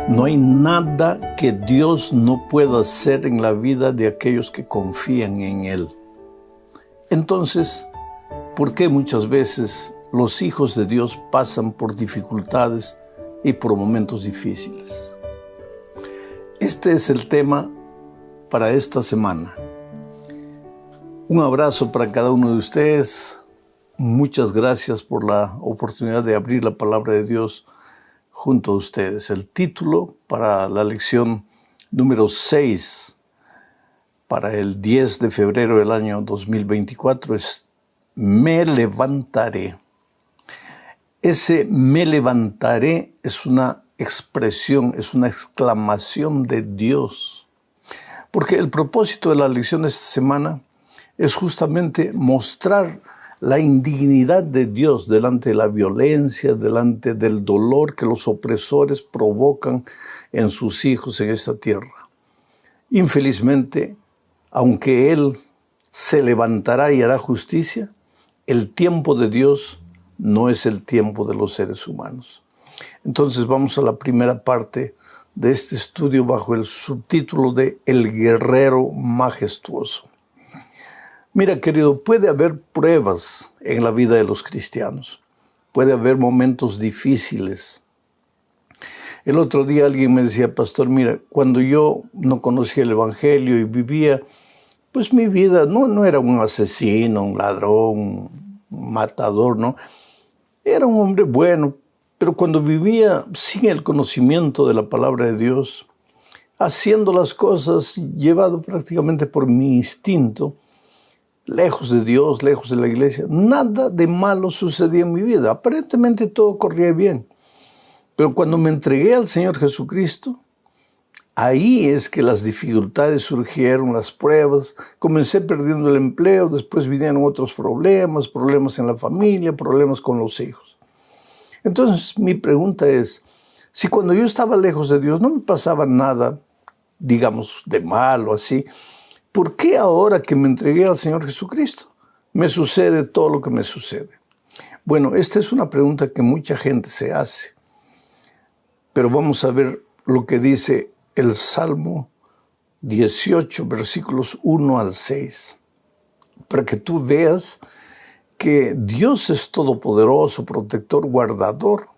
No hay nada que Dios no pueda hacer en la vida de aquellos que confían en Él. Entonces, ¿por qué muchas veces los hijos de Dios pasan por dificultades y por momentos difíciles? Este es el tema para esta semana. Un abrazo para cada uno de ustedes. Muchas gracias por la oportunidad de abrir la palabra de Dios junto a ustedes. El título para la lección número 6 para el 10 de febrero del año 2024 es Me levantaré. Ese me levantaré es una expresión, es una exclamación de Dios. Porque el propósito de la lección de esta semana es justamente mostrar la indignidad de Dios delante de la violencia, delante del dolor que los opresores provocan en sus hijos en esta tierra. Infelizmente, aunque Él se levantará y hará justicia, el tiempo de Dios no es el tiempo de los seres humanos. Entonces vamos a la primera parte de este estudio bajo el subtítulo de El guerrero majestuoso. Mira, querido, puede haber pruebas en la vida de los cristianos. Puede haber momentos difíciles. El otro día alguien me decía, pastor, mira, cuando yo no conocía el Evangelio y vivía, pues mi vida no era un asesino, un ladrón, un matador, ¿no? Era un hombre bueno, pero cuando vivía sin el conocimiento de la palabra de Dios, haciendo las cosas llevado prácticamente por mi instinto, lejos de Dios, lejos de la iglesia, nada de malo sucedía en mi vida. Aparentemente todo corría bien. Pero cuando me entregué al Señor Jesucristo, ahí es que las dificultades surgieron, las pruebas. Comencé perdiendo el empleo, después vinieron otros problemas, problemas en la familia, problemas con los hijos. Entonces mi pregunta es, si cuando yo estaba lejos de Dios no me pasaba nada, digamos, de malo así, ¿por qué ahora que me entregué al Señor Jesucristo me sucede todo lo que me sucede? Bueno, esta es una pregunta que mucha gente se hace. Pero vamos a ver lo que dice el Salmo 18, versículos 1 al 6. Para que tú veas que Dios es todopoderoso, protector, guardador.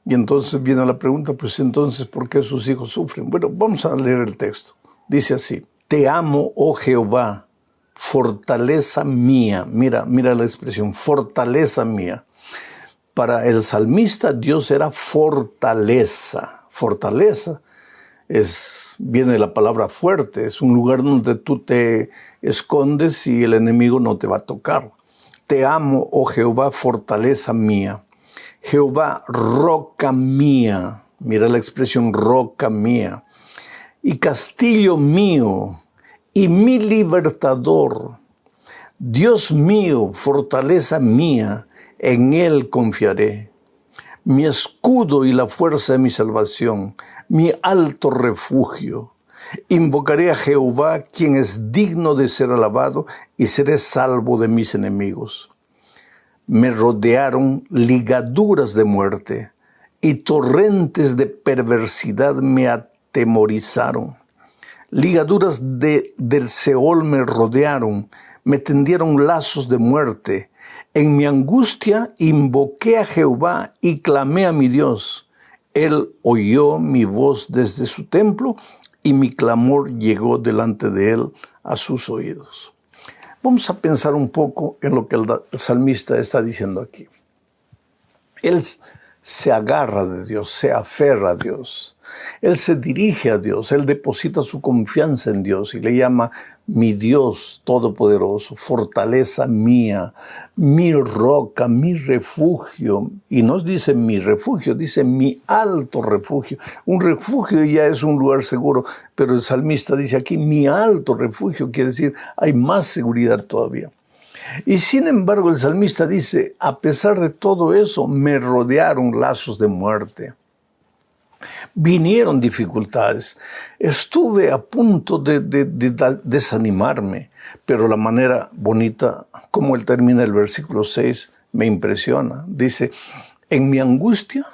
Y entonces viene la pregunta, pues entonces, ¿por qué sus hijos sufren? Bueno, vamos a leer el texto. Dice así. Te amo, oh Jehová, fortaleza mía. Mira la expresión, fortaleza mía. Para el salmista, Dios era fortaleza. Fortaleza viene de la palabra fuerte. Es un lugar donde tú te escondes y el enemigo no te va a tocar. Te amo, oh Jehová, fortaleza mía. Jehová, roca mía. Mira la expresión, roca mía. Y castillo mío, y mi libertador. Dios mío, fortaleza mía, en Él confiaré. Mi escudo y la fuerza de mi salvación, mi alto refugio. Invocaré a Jehová, quien es digno de ser alabado, y seré salvo de mis enemigos. Me rodearon ligaduras de muerte, y torrentes de perversidad me atemorizaron. Ligaduras del Seol me rodearon, me tendieron lazos de muerte. En mi angustia invoqué a Jehová y clamé a mi Dios. Él oyó mi voz desde su templo y mi clamor llegó delante de él a sus oídos. Vamos a pensar un poco en lo que el salmista está diciendo aquí. Él se agarra de Dios, se aferra a Dios. Él se dirige a Dios, él deposita su confianza en Dios y le llama mi Dios todopoderoso, fortaleza mía, mi roca, mi refugio. Y no dice mi refugio, dice mi alto refugio. Un refugio ya es un lugar seguro, pero el salmista dice aquí mi alto refugio, quiere decir hay más seguridad todavía. Y sin embargo el salmista dice, a pesar de todo eso, me rodearon lazos de muerte. Vinieron dificultades. Estuve a punto de desanimarme, pero la manera bonita como él termina el versículo 6 me impresiona. Dice, en mi angustia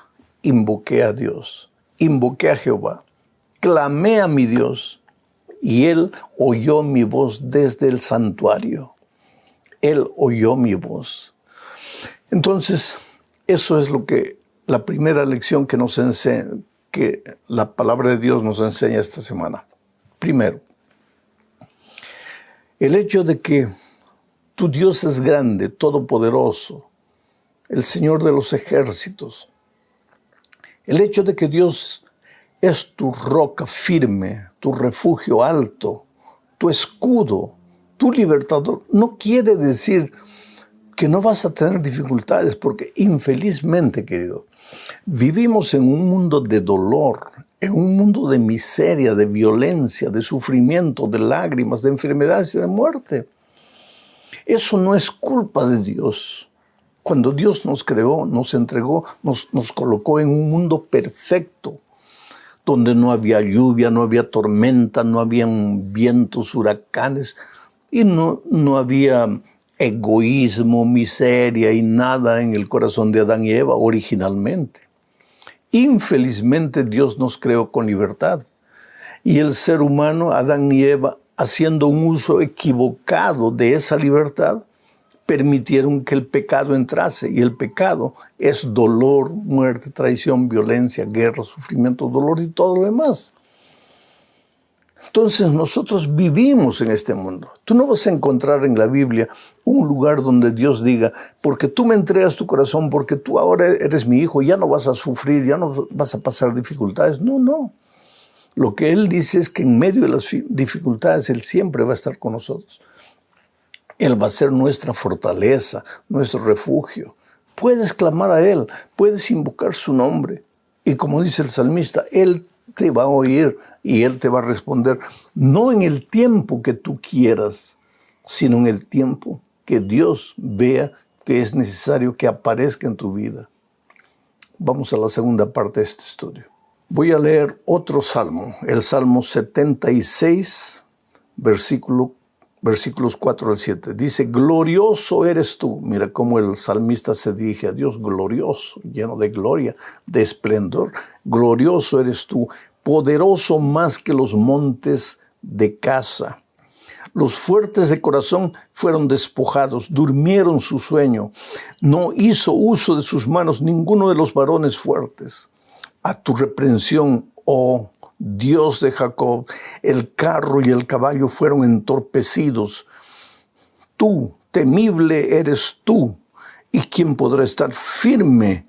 invoqué a Dios invoqué a Jehová, clamé a mi Dios, y Él oyó mi voz desde el santuario. Él oyó mi voz. Entonces, eso es lo que la primera lección que nos enseña, que la palabra de Dios nos enseña esta semana. Primero, el hecho de que tu Dios es grande, todopoderoso, el Señor de los ejércitos. El hecho de que Dios es tu roca firme, tu refugio alto, tu escudo, tu libertador, no quiere decir que no vas a tener dificultades, porque infelizmente, querido, vivimos en un mundo de dolor, en un mundo de miseria, de violencia, de sufrimiento, de lágrimas, de enfermedades y de muerte. Eso no es culpa de Dios. Cuando Dios nos creó, nos entregó, nos colocó en un mundo perfecto, donde no había lluvia, no había tormenta, no habían vientos, huracanes, y no había egoísmo, miseria y nada en el corazón de Adán y Eva originalmente. Infelizmente Dios nos creó con libertad, y el ser humano, Adán y Eva, haciendo un uso equivocado de esa libertad, permitieron que el pecado entrase, y el pecado es dolor, muerte, traición, violencia, guerra, sufrimiento, dolor y todo lo demás. Entonces nosotros vivimos en este mundo. Tú no vas a encontrar en la Biblia un lugar donde Dios diga, porque tú me entregas tu corazón, porque tú ahora eres mi hijo, ya no vas a sufrir, ya no vas a pasar dificultades. No, no. Lo que Él dice es que en medio de las dificultades Él siempre va a estar con nosotros. Él va a ser nuestra fortaleza, nuestro refugio. Puedes clamar a Él, puedes invocar su nombre. Y como dice el salmista, Él te va a oír y Él te va a responder, no en el tiempo que tú quieras, sino en el tiempo que Dios vea que es necesario que aparezca en tu vida. Vamos a la segunda parte de este estudio. Voy a leer otro salmo, el Salmo 76, versículos 4 al 7. Dice, glorioso eres tú. Mira cómo el salmista se dirige a Dios, glorioso, lleno de gloria, de esplendor. Glorioso eres tú, poderoso más que los montes de Gaza. Los fuertes de corazón fueron despojados, durmieron su sueño. No hizo uso de sus manos ninguno de los varones fuertes. A tu reprensión, oh Dios de Jacob, el carro y el caballo fueron entorpecidos. Tú, temible eres tú, ¿y quién podrá estar firme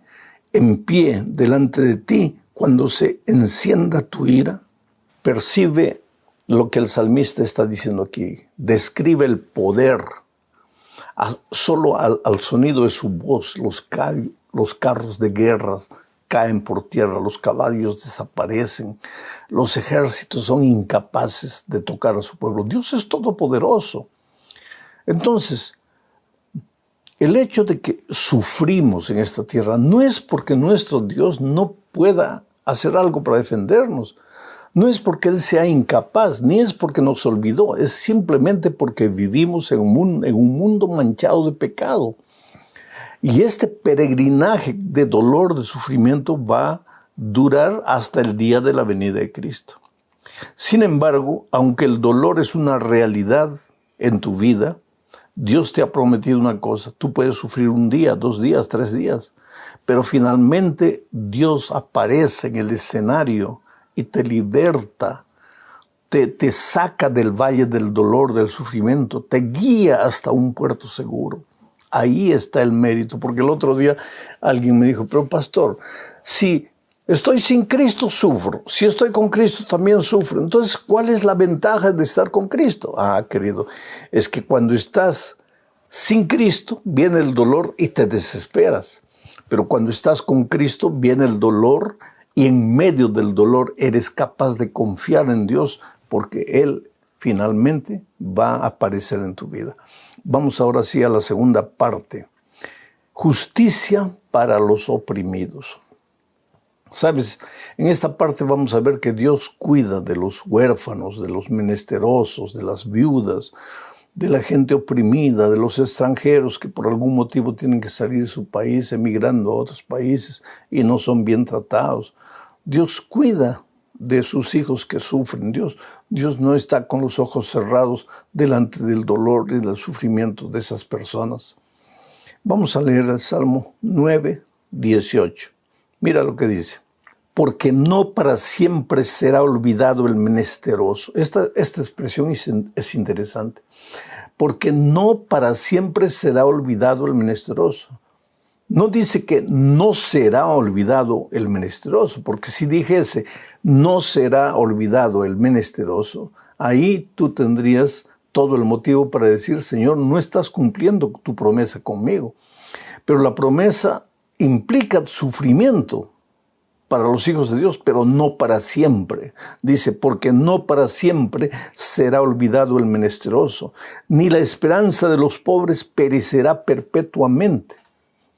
en pie delante de ti cuando se encienda tu ira? Percibe lo que el salmista está diciendo aquí. Describe el poder. Solo al sonido de su voz, los carros de guerras caen por tierra, los caballos desaparecen, los ejércitos son incapaces de tocar a su pueblo. Dios es todopoderoso. Entonces, el hecho de que sufrimos en esta tierra no es porque nuestro Dios no pueda hacer algo para defendernos, no es porque Él sea incapaz, ni es porque nos olvidó, es simplemente porque vivimos en un mundo manchado de pecado. Y este peregrinaje de dolor, de sufrimiento, va a durar hasta el día de la venida de Cristo. Sin embargo, aunque el dolor es una realidad en tu vida, Dios te ha prometido una cosa. Tú puedes sufrir un día, 2 días, 3 días, pero finalmente Dios aparece en el escenario y te liberta, te saca del valle del dolor, del sufrimiento, te guía hasta un puerto seguro. Ahí está el mérito, porque el otro día alguien me dijo, pero pastor, si estoy sin Cristo sufro, si estoy con Cristo también sufro. Entonces, ¿cuál es la ventaja de estar con Cristo? Ah, querido, es que cuando estás sin Cristo viene el dolor y te desesperas. Pero cuando estás con Cristo viene el dolor y en medio del dolor eres capaz de confiar en Dios porque Él finalmente va a aparecer en tu vida. Vamos ahora sí a la segunda parte. Justicia para los oprimidos. Sabes, en esta parte vamos a ver que Dios cuida de los huérfanos, de los menesterosos, de las viudas, de la gente oprimida, de los extranjeros que por algún motivo tienen que salir de su país emigrando a otros países y no son bien tratados, Dios cuida de sus hijos que sufren. Dios no está con los ojos cerrados delante del dolor y del sufrimiento de esas personas. Vamos a leer el Salmo 9, 18. Mira lo que dice. Porque no para siempre será olvidado el menesteroso. Esta expresión es interesante. Porque no para siempre será olvidado el menesteroso. No dice que no será olvidado el menesteroso, porque si dijese no será olvidado el menesteroso, ahí tú tendrías todo el motivo para decir, Señor, no estás cumpliendo tu promesa conmigo. Pero la promesa implica sufrimiento para los hijos de Dios, pero no para siempre. Dice, porque no para siempre será olvidado el menesteroso, ni la esperanza de los pobres perecerá perpetuamente.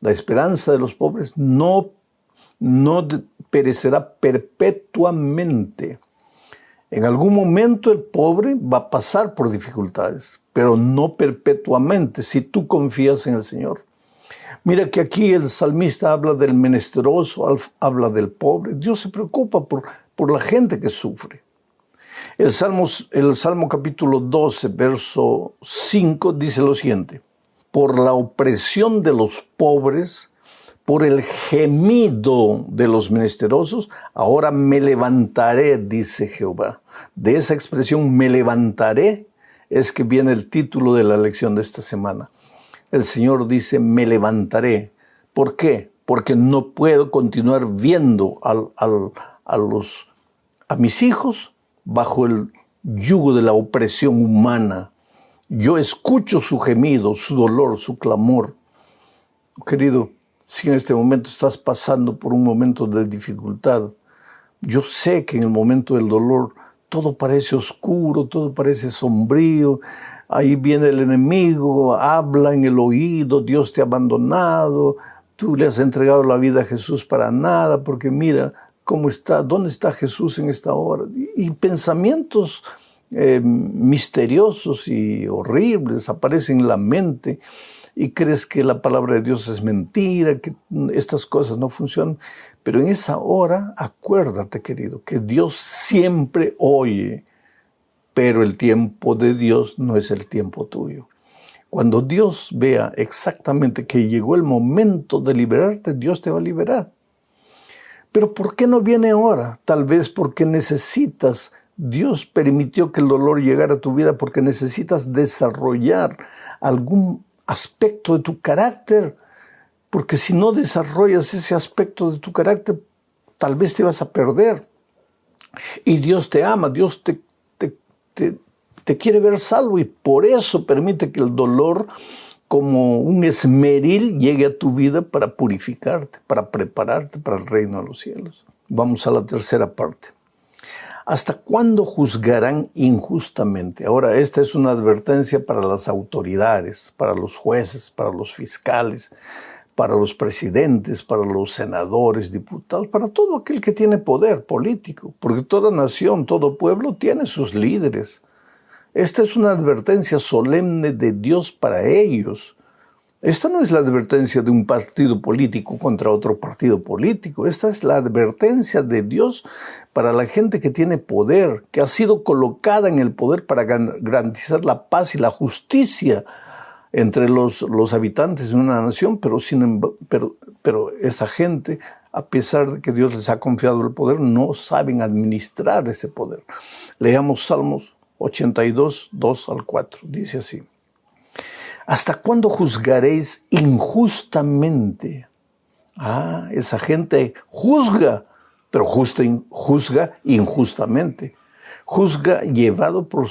La esperanza de los pobres no perecerá perpetuamente. En algún momento el pobre va a pasar por dificultades, pero no perpetuamente si tú confías en el Señor. Mira que aquí el salmista habla del menesteroso, habla del pobre. Dios se preocupa por la gente que sufre. El Salmo capítulo 12, verso 5 dice lo siguiente. Por la opresión de los pobres, por el gemido de los menesterosos, ahora me levantaré, dice Jehová. De esa expresión, me levantaré, es que viene el título de la lección de esta semana. El Señor dice, me levantaré. ¿Por qué? Porque no puedo continuar viendo a mis hijos bajo el yugo de la opresión humana. Yo escucho su gemido, su dolor, su clamor. Querido, si en este momento estás pasando por un momento de dificultad, yo sé que en el momento del dolor todo parece oscuro, todo parece sombrío. Ahí viene el enemigo, habla en el oído, Dios te ha abandonado, tú le has entregado la vida a Jesús para nada, porque mira cómo está, dónde está Jesús en esta hora. Y pensamientos misteriosos y horribles aparecen en la mente y crees que la palabra de Dios es mentira, que estas cosas no funcionan. Pero en esa hora, acuérdate, querido, que Dios siempre oye, pero el tiempo de Dios no es el tiempo tuyo. Cuando Dios vea exactamente que llegó el momento de liberarte, Dios te va a liberar. Pero ¿por qué no viene ahora? Tal vez porque necesitas. Dios permitió que el dolor llegara a tu vida porque necesitas desarrollar algún aspecto de tu carácter, porque si no desarrollas ese aspecto de tu carácter, tal vez te vas a perder. Y Dios te ama, Dios te quiere ver salvo y por eso permite que el dolor, como un esmeril, llegue a tu vida para purificarte, para prepararte para el reino de los cielos. Vamos a la tercera parte. ¿Hasta cuándo juzgarán injustamente? Ahora, esta es una advertencia para las autoridades, para los jueces, para los fiscales, para los presidentes, para los senadores, diputados, para todo aquel que tiene poder político, porque toda nación, todo pueblo tiene sus líderes. Esta es una advertencia solemne de Dios para ellos. Esta no es la advertencia de un partido político contra otro partido político. Esta es la advertencia de Dios para la gente que tiene poder, que ha sido colocada en el poder para garantizar la paz y la justicia entre los habitantes de una nación, pero esa gente, a pesar de que Dios les ha confiado el poder, no saben administrar ese poder. Leamos Salmos 82, 2 al 4. Dice así. ¿Hasta cuándo juzgaréis injustamente? Esa gente juzga, pero juzga injustamente. Juzga llevado por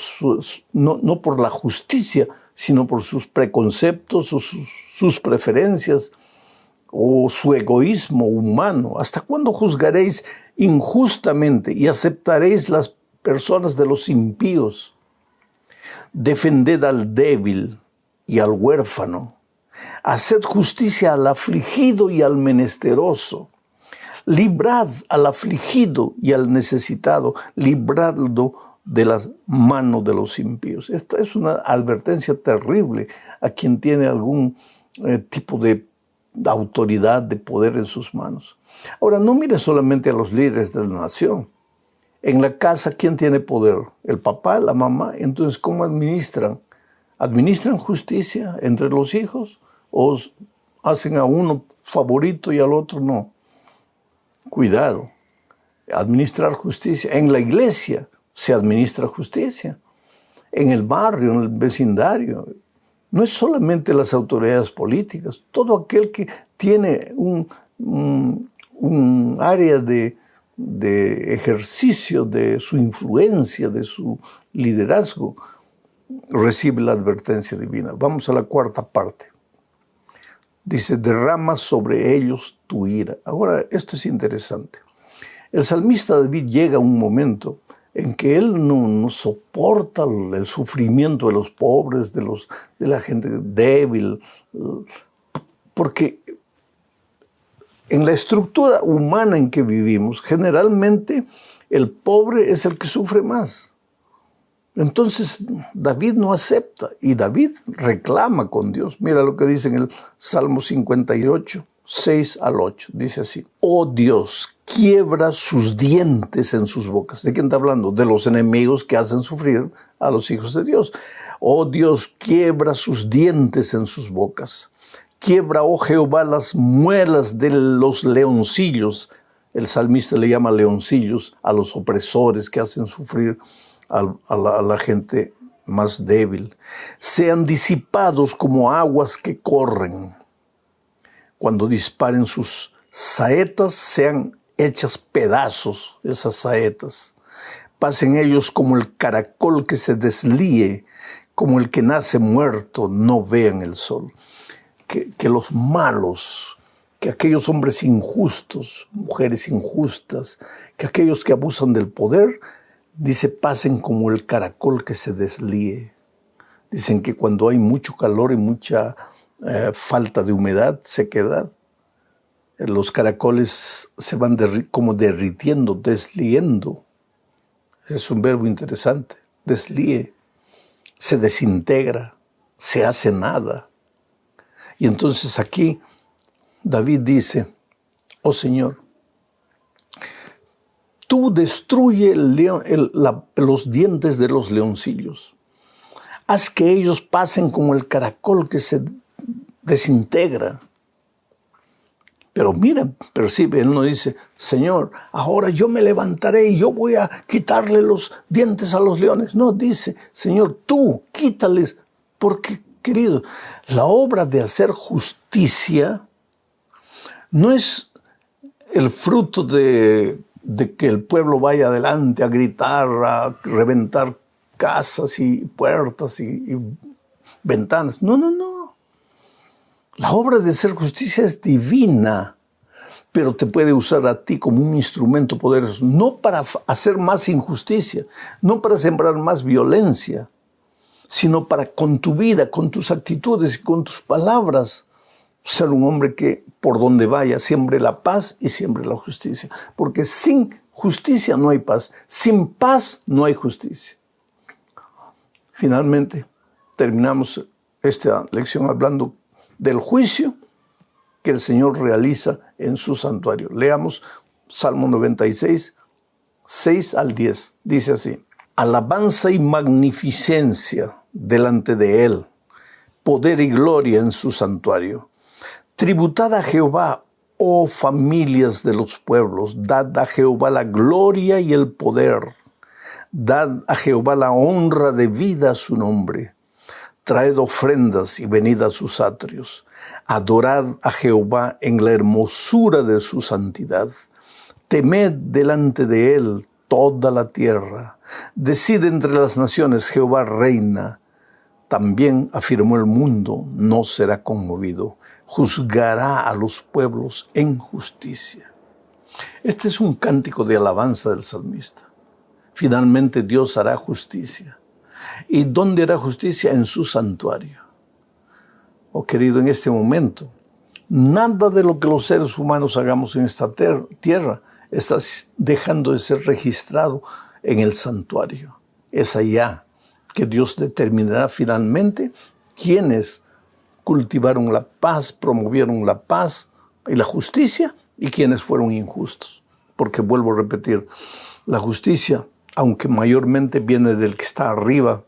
no por la justicia, sino por sus preconceptos o sus preferencias o su egoísmo humano. ¿Hasta cuándo juzgaréis injustamente y aceptaréis las personas de los impíos? Defended al débil y al huérfano. Haced justicia al afligido y al menesteroso. Librad al afligido y al necesitado. Libradlo de las manos de los impíos. Esta es una advertencia terrible a quien tiene algún tipo de autoridad, de poder en sus manos. Ahora, no mire solamente a los líderes de la nación. En la casa, ¿quién tiene poder? El papá, la mamá. Entonces, ¿cómo administran? ¿Administran justicia entre los hijos? ¿O hacen a uno favorito y al otro no? Cuidado. Administrar justicia. En la iglesia se administra justicia. En el barrio, en el vecindario. No es solamente las autoridades políticas. Todo aquel que tiene un área de ejercicio de su influencia, de su liderazgo, recibe la advertencia divina. Vamos a la cuarta parte. Dice, derrama sobre ellos tu ira. Ahora, esto es interesante. El salmista David llega a un momento en que él no soporta el sufrimiento de los pobres, de la gente débil, porque en la estructura humana en que vivimos, generalmente el pobre es el que sufre más. Entonces David no acepta y David reclama con Dios. Mira lo que dice en el Salmo 58, 6 al 8. Dice así: oh Dios, quiebra sus dientes en sus bocas. ¿De quién está hablando? De los enemigos que hacen sufrir a los hijos de Dios. Oh Dios, quiebra sus dientes en sus bocas. Quiebra, oh Jehová, las muelas de los leoncillos. El salmista le llama leoncillos a los opresores que hacen sufrir a la gente más débil. Sean disipados como aguas que corren. Cuando disparen sus saetas, sean hechas pedazos esas saetas. Pasen ellos como el caracol que se deslíe, como el que nace muerto, no vean el sol. Que los malos, que aquellos hombres injustos, mujeres injustas, que aquellos que abusan del poder, dice, pasen como el caracol que se deslíe. Dicen que cuando hay mucho calor y mucha falta de humedad, sequedad, los caracoles se van como derritiendo, deslíendo. Es un verbo interesante, deslíe, se desintegra, se hace nada. Y entonces aquí David dice, oh Señor, tú destruye los dientes de los leoncillos. Haz que ellos pasen como el caracol que se desintegra. Pero mira, percibe, él no dice, Señor, ahora yo me levantaré y yo voy a quitarle los dientes a los leones. No, dice, Señor, tú quítales, porque, querido, la obra de hacer justicia no es el fruto de que el pueblo vaya adelante a gritar, a reventar casas y puertas y ventanas. No, no, no. La obra de hacer justicia es divina, pero te puede usar a ti como un instrumento poderoso, no para hacer más injusticia, no para sembrar más violencia, sino para con tu vida, con tus actitudes y con tus palabras, ser un hombre que por donde vaya siembre la paz y siembre la justicia. Porque sin justicia no hay paz, sin paz no hay justicia. Finalmente, terminamos esta lección hablando del juicio que el Señor realiza en su santuario. Leamos Salmo 96, 6 al 10. Dice así: alabanza y magnificencia delante de Él, poder y gloria en su santuario. Tributad a Jehová, oh familias de los pueblos, dad a Jehová la gloria y el poder. Dad a Jehová la honra debida a su nombre. Traed ofrendas y venid a sus atrios. Adorad a Jehová en la hermosura de su santidad. Temed delante de él toda la tierra. Decid entre las naciones, Jehová reina. También afirmó el mundo, no será conmovido. Juzgará a los pueblos en justicia. Este es un cántico de alabanza del salmista. Finalmente Dios hará justicia. ¿Y dónde hará justicia? En su santuario. Oh querido, en este momento, nada de lo que los seres humanos hagamos en esta tierra está dejando de ser registrado en el santuario. Es allá que Dios determinará finalmente quiénes cultivaron la paz, promovieron la paz y la justicia, y quiénes fueron injustos. Porque vuelvo a repetir, la justicia, aunque mayormente viene del que está arriba,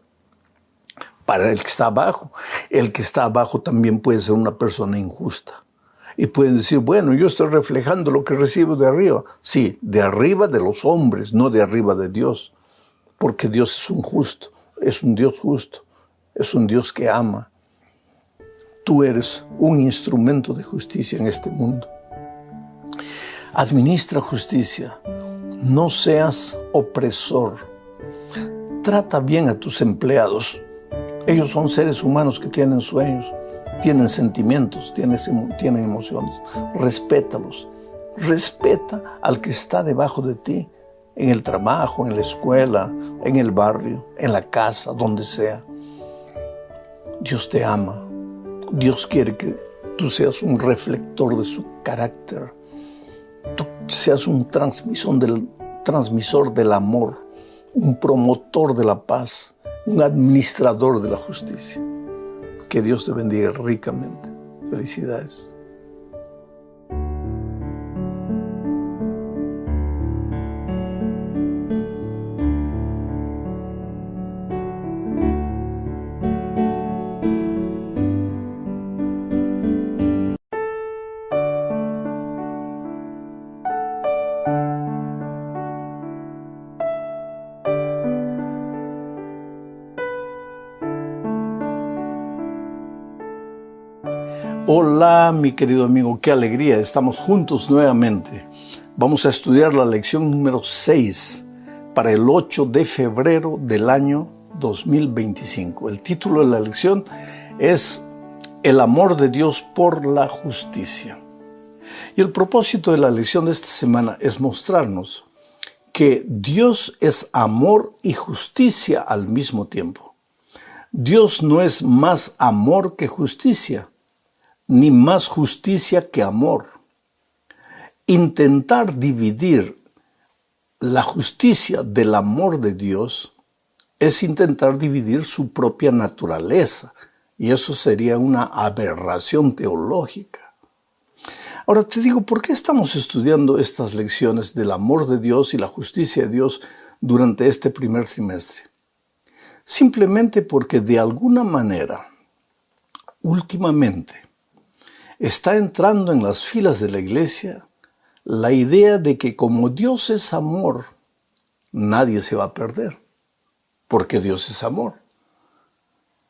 para el que está abajo. El que está abajo también puede ser una persona injusta. Y pueden decir, bueno, yo estoy reflejando lo que recibo de arriba. Sí, de arriba de los hombres, no de arriba de Dios. Porque Dios es un justo, es un Dios justo, es un Dios que ama. Tú eres un instrumento de justicia en este mundo. Administra justicia, no seas opresor. Trata bien a tus empleados. Ellos son seres humanos que tienen sueños, tienen sentimientos, tienen emociones. Respétalos. Respeta al que está debajo de ti, en el trabajo, en la escuela, en el barrio, en la casa, donde sea. Dios te ama. Dios quiere que tú seas un reflector de su carácter. Tú seas un transmisor del amor, un promotor de la paz, un administrador de la justicia. Que Dios te bendiga ricamente. Felicidades. Hola, mi querido amigo, qué alegría, estamos juntos nuevamente. Vamos a estudiar la lección número 6 para el 8 de febrero del año 2025. El título de la lección es El amor de Dios por la justicia. Y el propósito de la lección de esta semana es mostrarnos que Dios es amor y justicia al mismo tiempo. Dios no es más amor que justicia, ni más justicia que amor. Intentar dividir la justicia del amor de Dios es intentar dividir su propia naturaleza, y eso sería una aberración teológica. Ahora te digo, ¿por qué estamos estudiando estas lecciones del amor de Dios y la justicia de Dios durante este primer trimestre? Simplemente porque de alguna manera, últimamente, está entrando en las filas de la iglesia la idea de que como Dios es amor, nadie se va a perder, porque Dios es amor.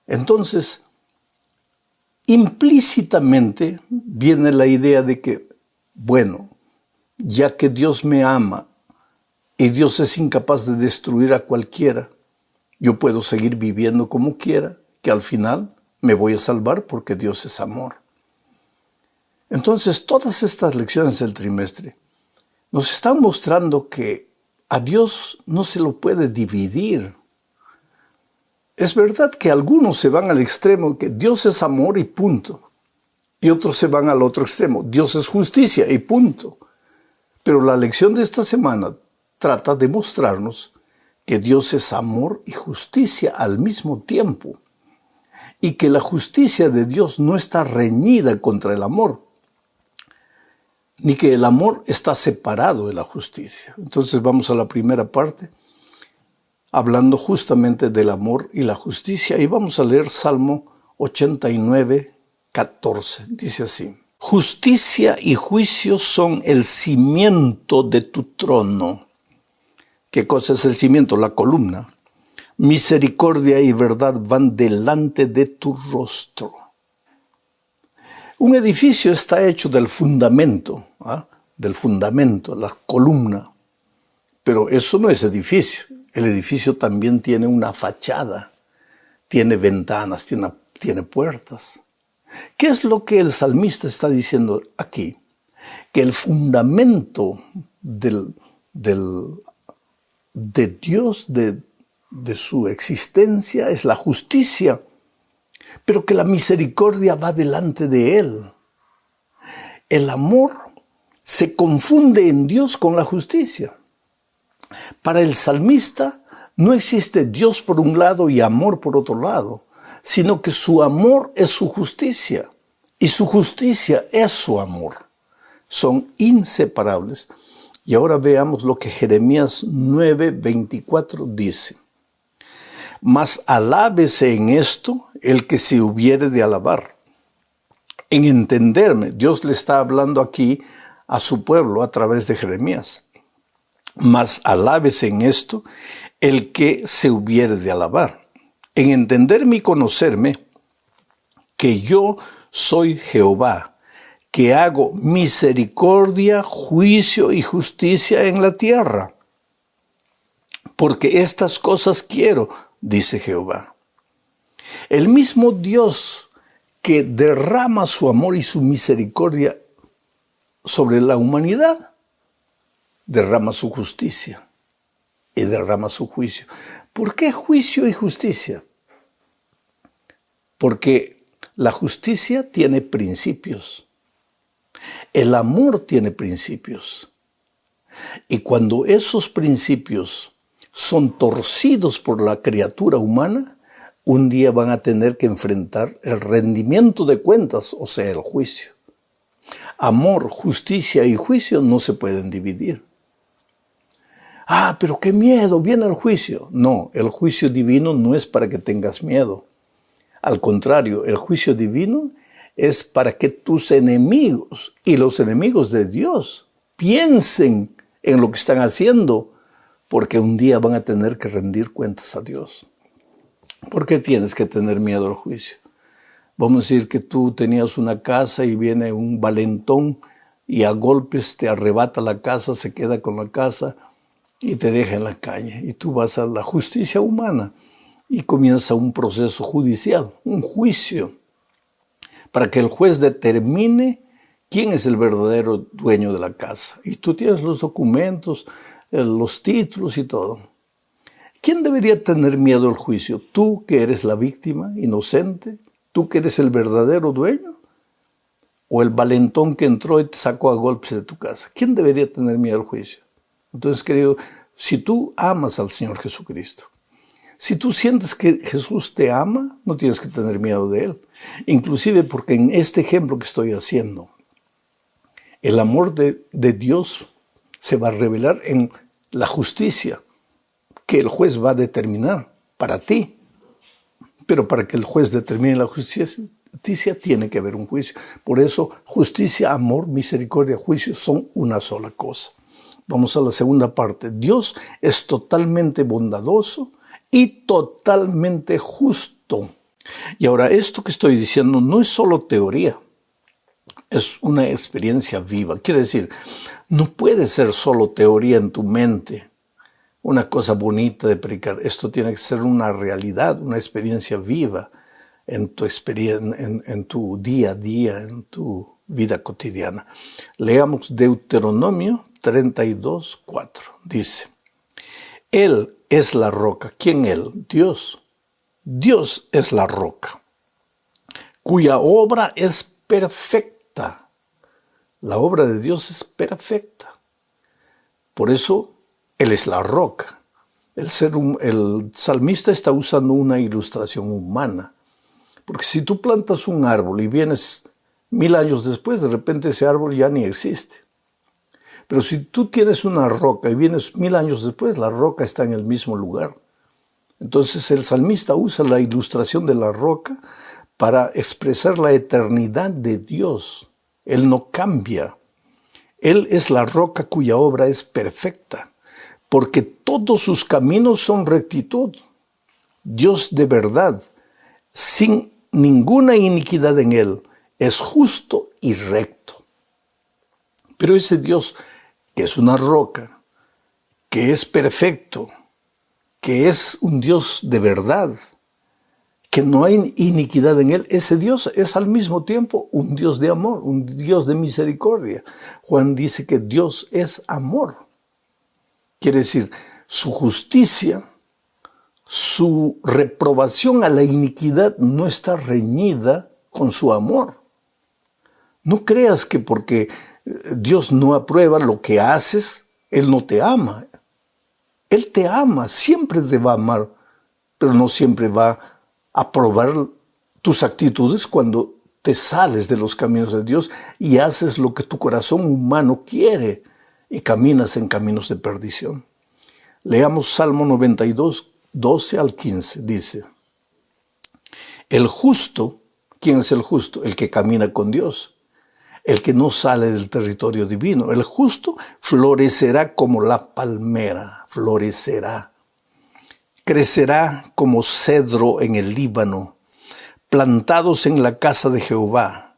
Entonces, implícitamente viene la idea de que, bueno, ya que Dios me ama y Dios es incapaz de destruir a cualquiera, yo puedo seguir viviendo como quiera, que al final me voy a salvar porque Dios es amor. Entonces, todas estas lecciones del trimestre nos están mostrando que a Dios no se lo puede dividir. Es verdad que algunos se van al extremo que Dios es amor y punto. Y otros se van al otro extremo. Dios es justicia y punto. Pero la lección de esta semana trata de mostrarnos que Dios es amor y justicia al mismo tiempo. Y que la justicia de Dios no está reñida contra el amor, ni que el amor está separado de la justicia. Entonces vamos a la primera parte, hablando justamente del amor y la justicia, y vamos a leer Salmo 89, 14. Dice así: Justicia y juicio son el cimiento de tu trono. ¿Qué cosa es el cimiento? La columna. Misericordia y verdad van delante de tu rostro. Un edificio está hecho del fundamento, la columna. Pero eso no es edificio. El edificio también tiene una fachada, tiene ventanas, tiene puertas. ¿Qué es lo que el salmista está diciendo aquí? Que el fundamento de Dios, de su existencia, es la justicia, pero que la misericordia va delante de él. El amor se confunde en Dios con la justicia. Para el salmista no existe Dios por un lado y amor por otro lado, sino que su amor es su justicia y su justicia es su amor. son inseparables. Y ahora veamos lo que Jeremías 9:24 dice. Mas alábese en esto el que se hubiere de alabar. En entenderme, Dios le está hablando aquí a su pueblo a través de Jeremías. Mas alábese en esto el que se hubiere de alabar. En entenderme y conocerme, que yo soy Jehová, que hago misericordia, juicio y justicia en la tierra. Porque estas cosas quiero, dice Jehová. El mismo Dios que derrama su amor y su misericordia sobre la humanidad, derrama su justicia y derrama su juicio. ¿Por qué juicio y justicia? Porque la justicia tiene principios. El amor tiene principios. Y cuando esos principios son torcidos por la criatura humana, un día van a tener que enfrentar el rendimiento de cuentas, o sea, el juicio. Amor, justicia y juicio no se pueden dividir. Pero qué miedo, viene el juicio. No, el juicio divino no es para que tengas miedo. Al contrario, el juicio divino es para que tus enemigos y los enemigos de Dios piensen en lo que están haciendo, porque un día van a tener que rendir cuentas a Dios. ¿Por qué tienes que tener miedo al juicio? Vamos a decir que tú tenías una casa y viene un valentón y a golpes te arrebata la casa, se queda con la casa y te deja en la calle. Y tú vas a la justicia humana y comienza un proceso judicial, un juicio, para que el juez determine quién es el verdadero dueño de la casa. Y tú tienes los documentos, los títulos y todo. ¿Quién debería tener miedo al juicio? ¿Tú que eres la víctima inocente? ¿Tú que eres el verdadero dueño? ¿O el valentón que entró y te sacó a golpes de tu casa? ¿Quién debería tener miedo al juicio? Entonces, querido, si tú amas al Señor Jesucristo, si tú sientes que Jesús te ama, no tienes que tener miedo de Él. Inclusive porque en este ejemplo que estoy haciendo, el amor de Dios se va a revelar en la justicia que el juez va a determinar para ti. Pero para que el juez determine la justicia tiene que haber un juicio. Por eso justicia, amor, misericordia, juicio son una sola cosa. Vamos a la segunda parte. Dios es totalmente bondadoso y totalmente justo. Y ahora esto que estoy diciendo no es solo teoría, es una experiencia viva. Quiere decir, no puede ser solo teoría en tu mente, una cosa bonita de predicar. Esto tiene que ser una realidad, una experiencia viva en tu día a día, en tu vida cotidiana. Leamos Deuteronomio 32:4. Dice, Él es la roca. ¿Quién Él? Dios. Dios es la roca, cuya obra es perfecta. La obra de Dios es perfecta. Por eso, Él es la roca. El salmista está usando una ilustración humana. Porque si tú plantas un árbol y vienes 1000 años después, de repente ese árbol ya ni existe. Pero si tú tienes una roca y vienes 1000 años después, la roca está en el mismo lugar. Entonces el salmista usa la ilustración de la roca para expresar la eternidad de Dios. Él no cambia. Él es la roca cuya obra es perfecta, porque todos sus caminos son rectitud. Dios de verdad, sin ninguna iniquidad en Él, es justo y recto. Pero ese Dios, que es una roca, que es perfecto, que es un Dios de verdad, que no hay iniquidad en Él, ese Dios es al mismo tiempo un Dios de amor, un Dios de misericordia. Juan dice que Dios es amor. Quiere decir, su justicia, su reprobación a la iniquidad no está reñida con su amor. No creas que porque Dios no aprueba lo que haces, Él no te ama. Él te ama, siempre te va a amar, pero no siempre va a aprobar tus actitudes cuando te sales de los caminos de Dios y haces lo que tu corazón humano quiere y caminas en caminos de perdición. Leamos Salmo 92, 12 al 15. Dice, el justo, ¿quién es el justo? El que camina con Dios, el que no sale del territorio divino. El justo florecerá como la palmera, florecerá. Crecerá como cedro en el Líbano, plantados en la casa de Jehová.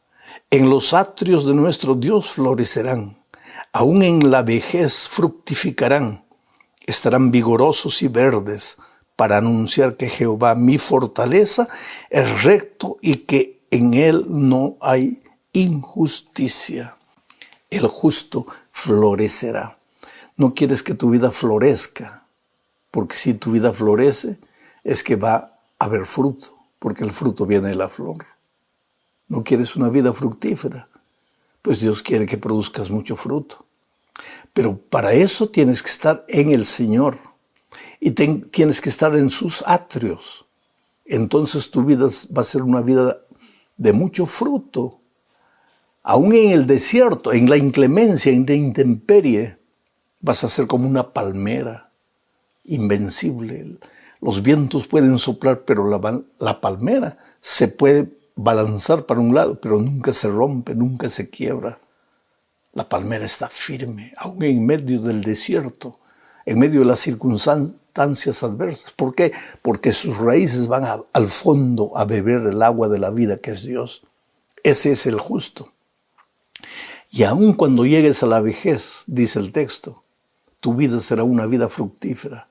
En los atrios de nuestro Dios florecerán, aún en la vejez fructificarán. Estarán vigorosos y verdes para anunciar que Jehová, mi fortaleza, es recto y que en él no hay injusticia. El justo florecerá. No quieres que tu vida florezca, porque si tu vida florece es que va a haber fruto, porque el fruto viene de la flor. No quieres una vida fructífera, pues Dios quiere que produzcas mucho fruto. Pero para eso tienes que estar en el Señor y tienes que estar en sus atrios. Entonces tu vida va a ser una vida de mucho fruto. Aún en el desierto, en la inclemencia, en la intemperie, vas a ser como una palmera invencible. Los vientos pueden soplar, pero la palmera se puede balanzar para un lado, pero nunca se rompe, nunca se quiebra. La palmera está firme, aún en medio del desierto, en medio de las circunstancias adversas. ¿Por qué? Porque sus raíces van al fondo a beber el agua de la vida que es Dios. Ese es el justo. Y aun cuando llegues a la vejez, dice el texto, tu vida será una vida fructífera.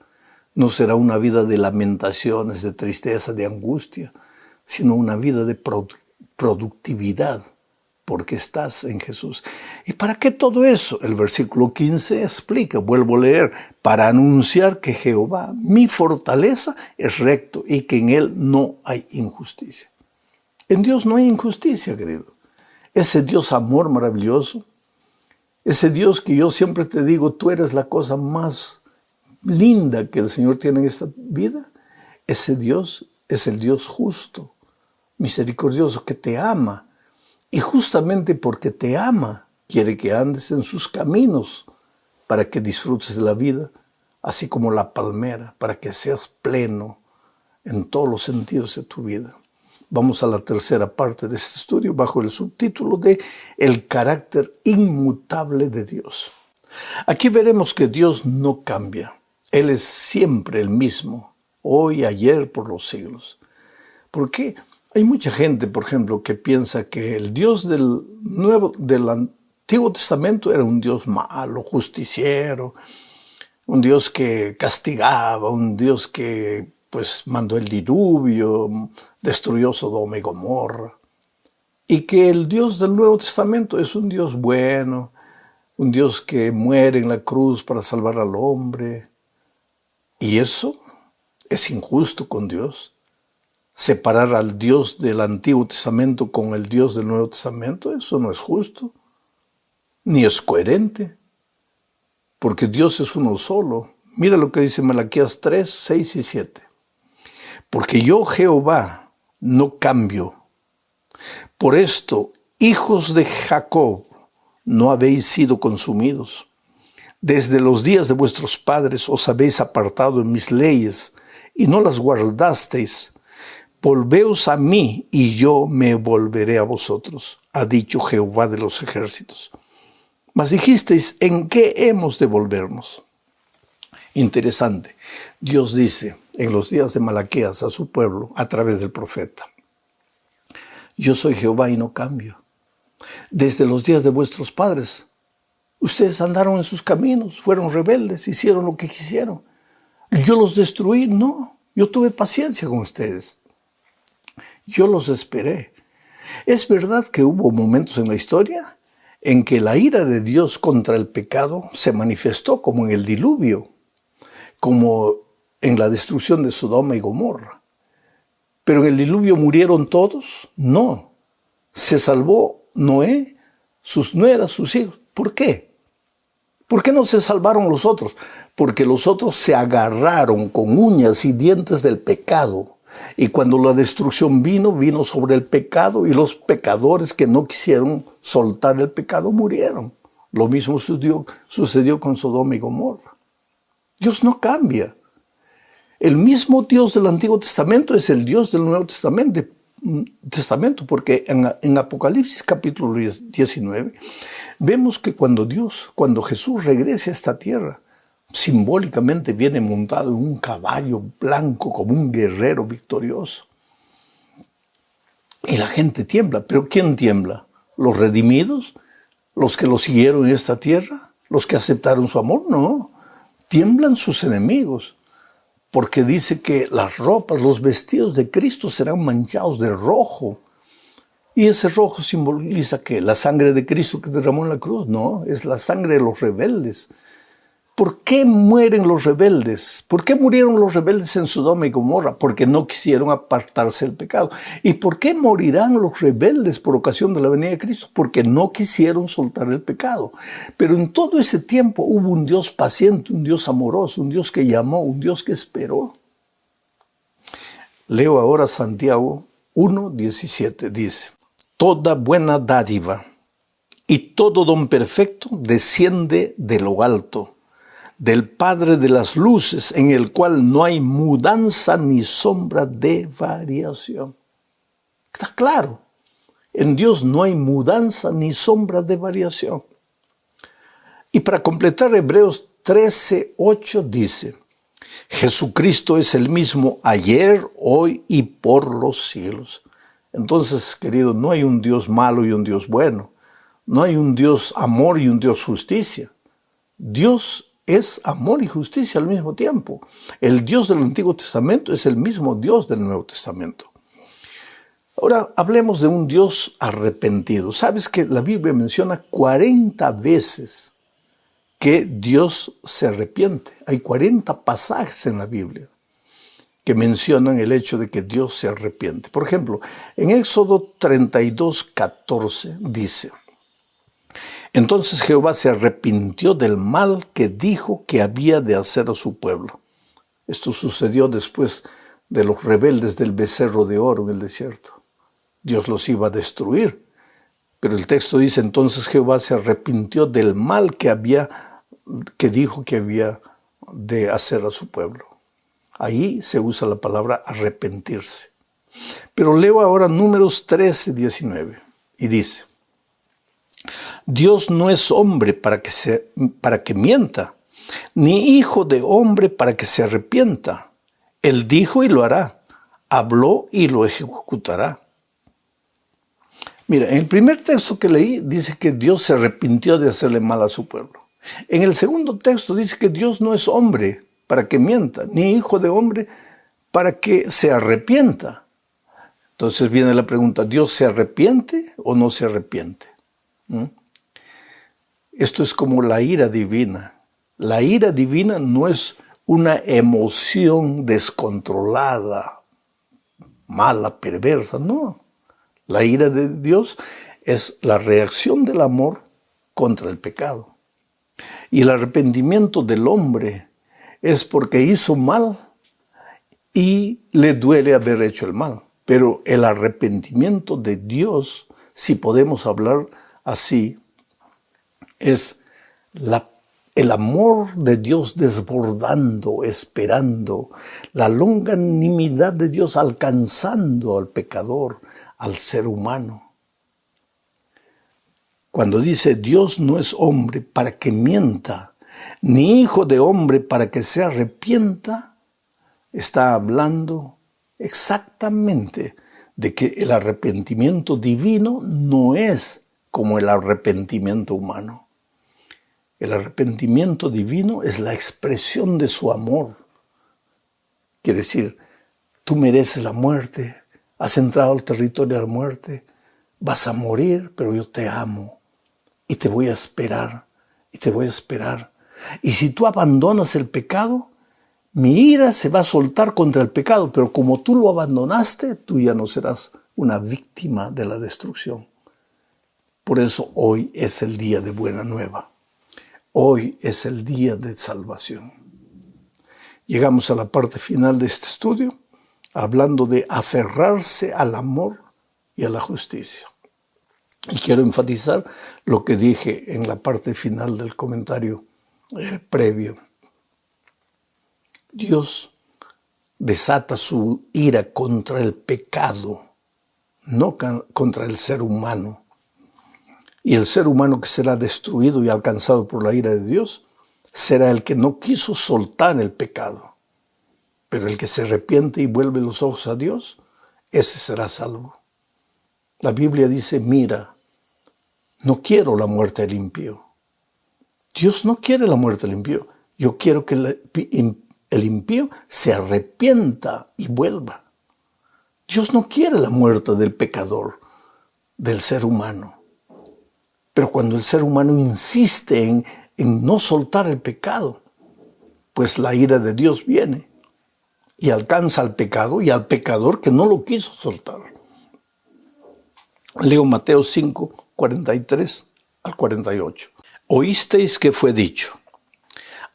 No será una vida de lamentaciones, de tristeza, de angustia, sino una vida de productividad, porque estás en Jesús. ¿Y para qué todo eso? El versículo 15 explica, vuelvo a leer, para anunciar que Jehová, mi fortaleza, es recto y que en él no hay injusticia. En Dios no hay injusticia, querido. Ese Dios amor maravilloso, ese Dios que yo siempre te digo, tú eres la cosa más linda que el Señor tiene en esta vida. Ese Dios es el Dios justo, misericordioso, que te ama. Y justamente porque te ama, quiere que andes en sus caminos para que disfrutes de la vida, así como la palmera, para que seas pleno en todos los sentidos de tu vida. Vamos a la tercera parte de este estudio bajo el subtítulo de El carácter inmutable de Dios. Aquí veremos que Dios no cambia. Él es siempre el mismo, hoy, ayer, por los siglos. ¿Por qué? Hay mucha gente, por ejemplo, que piensa que el Dios del Antiguo Testamento era un Dios malo, justiciero, un Dios que castigaba, un Dios que mandó el diluvio, destruyó Sodoma y Gomorra. Y que el Dios del Nuevo Testamento es un Dios bueno, un Dios que muere en la cruz para salvar al hombre. Y eso es injusto con Dios. Separar al Dios del Antiguo Testamento con el Dios del Nuevo Testamento, eso no es justo, ni es coherente, porque Dios es uno solo. Mira lo que dice Malaquías 3, 6 y 7. Porque yo, Jehová, no cambio. Por esto, hijos de Jacob, no habéis sido consumidos. Desde los días de vuestros padres os habéis apartado en mis leyes y no las guardasteis. Volveos a mí y yo me volveré a vosotros, ha dicho Jehová de los ejércitos. Mas dijisteis, ¿en qué hemos de volvernos? Interesante. Dios dice en los días de Malaquías a su pueblo a través del profeta: yo soy Jehová y no cambio. Desde los días de vuestros padres, ustedes andaron en sus caminos, fueron rebeldes, hicieron lo que quisieron. Yo los destruí, no. Yo tuve paciencia con ustedes. Yo los esperé. Es verdad que hubo momentos en la historia en que la ira de Dios contra el pecado se manifestó, como en el diluvio, como en la destrucción de Sodoma y Gomorra. ¿Pero en el diluvio murieron todos? No. Se salvó Noé, sus nueras, sus hijos. ¿Por qué? ¿Por qué no se salvaron los otros? Porque los otros se agarraron con uñas y dientes del pecado. Y cuando la destrucción vino sobre el pecado, y los pecadores que no quisieron soltar el pecado murieron. Lo mismo sucedió con Sodoma y Gomorra. Dios no cambia. El mismo Dios del Antiguo Testamento es el Dios del Nuevo Testamento, porque en Apocalipsis capítulo 19 vemos que cuando Jesús regrese a esta tierra, simbólicamente viene montado en un caballo blanco como un guerrero victorioso. Y la gente tiembla. ¿Pero quién tiembla? ¿Los redimidos? ¿Los que lo siguieron en esta tierra? ¿Los que aceptaron su amor? No. Tiemblan sus enemigos. Porque dice que las ropas, los vestidos de Cristo serán manchados de rojo. ¿Y ese rojo simboliza qué? ¿La sangre de Cristo que derramó en la cruz? No, es la sangre de los rebeldes. ¿Por qué mueren los rebeldes? ¿Por qué murieron los rebeldes en Sodoma y Gomorra? Porque no quisieron apartarse del pecado. ¿Y por qué morirán los rebeldes por ocasión de la venida de Cristo? Porque no quisieron soltar el pecado. Pero en todo ese tiempo hubo un Dios paciente, un Dios amoroso, un Dios que llamó, un Dios que esperó. Leo ahora Santiago 1:17, dice: toda buena dádiva y todo don perfecto desciende de lo alto, del Padre de las luces, en el cual no hay mudanza ni sombra de variación. Está claro, en Dios no hay mudanza ni sombra de variación. Y para completar, Hebreos 13:8 dice: Jesucristo es el mismo ayer, hoy y por los siglos. Entonces, querido, no hay un Dios malo y un Dios bueno. No hay un Dios amor y un Dios justicia. Dios es amor y justicia al mismo tiempo. El Dios del Antiguo Testamento es el mismo Dios del Nuevo Testamento. Ahora hablemos de un Dios arrepentido. ¿Sabes que la Biblia menciona 40 veces que Dios se arrepiente? Hay 40 pasajes en la Biblia que mencionan el hecho de que Dios se arrepiente. Por ejemplo, en Éxodo 32:14 dice: entonces Jehová se arrepintió del mal que dijo que había de hacer a su pueblo. Esto sucedió después de los rebeldes del becerro de oro en el desierto. Dios los iba a destruir. Pero el texto dice: entonces Jehová se arrepintió del mal que dijo que había de hacer a su pueblo. Ahí se usa la palabra arrepentirse. Pero leo ahora Números 13:19 y dice: Dios no es hombre para que mienta, ni hijo de hombre para que se arrepienta. Él dijo y lo hará, habló y lo ejecutará. Mira, en el primer texto que leí dice que Dios se arrepintió de hacerle mal a su pueblo. En el segundo texto dice que Dios no es hombre para que mienta, ni hijo de hombre para que se arrepienta. Entonces viene la pregunta: ¿Dios se arrepiente o no se arrepiente? Esto es como la ira divina. La ira divina no es una emoción descontrolada, mala, perversa, no. La ira de Dios es la reacción del amor contra el pecado. Y el arrepentimiento del hombre es porque hizo mal y le duele haber hecho el mal. Pero el arrepentimiento de Dios, si podemos hablar así, es el amor de Dios desbordando, esperando, la longanimidad de Dios alcanzando al pecador, al ser humano. Cuando dice Dios no es hombre para que mienta, ni hijo de hombre para que se arrepienta, está hablando exactamente de que el arrepentimiento divino no es como el arrepentimiento humano. El arrepentimiento divino es la expresión de su amor. Quiere decir, tú mereces la muerte, has entrado al territorio de la muerte, vas a morir, pero yo te amo y te voy a esperar, y te voy a esperar. Y si tú abandonas el pecado, mi ira se va a soltar contra el pecado, pero como tú lo abandonaste, tú ya no serás una víctima de la destrucción. Por eso hoy es el día de buena nueva. Hoy es el día de salvación. Llegamos a la parte final de este estudio. hablando de aferrarse al amor y a la justicia. Y quiero enfatizar lo que dije en la parte final del comentario previo. Dios desata su ira contra el pecado, no contra el ser humano. Y el ser humano que será destruido y alcanzado por la ira de Dios será el que no quiso soltar el pecado. Pero el que se arrepiente y vuelve los ojos a Dios, ese será salvo. La Biblia dice, mira, no quiero la muerte del impío. Dios no quiere la muerte del impío. Yo quiero que el impío se arrepienta y vuelva. Dios no quiere la muerte del pecador, del ser humano. Pero cuando el ser humano insiste en no soltar el pecado, pues la ira de Dios viene y alcanza al pecado y al pecador que no lo quiso soltar. Leo Mateo 5, 43 al 48. Oísteis que fue dicho,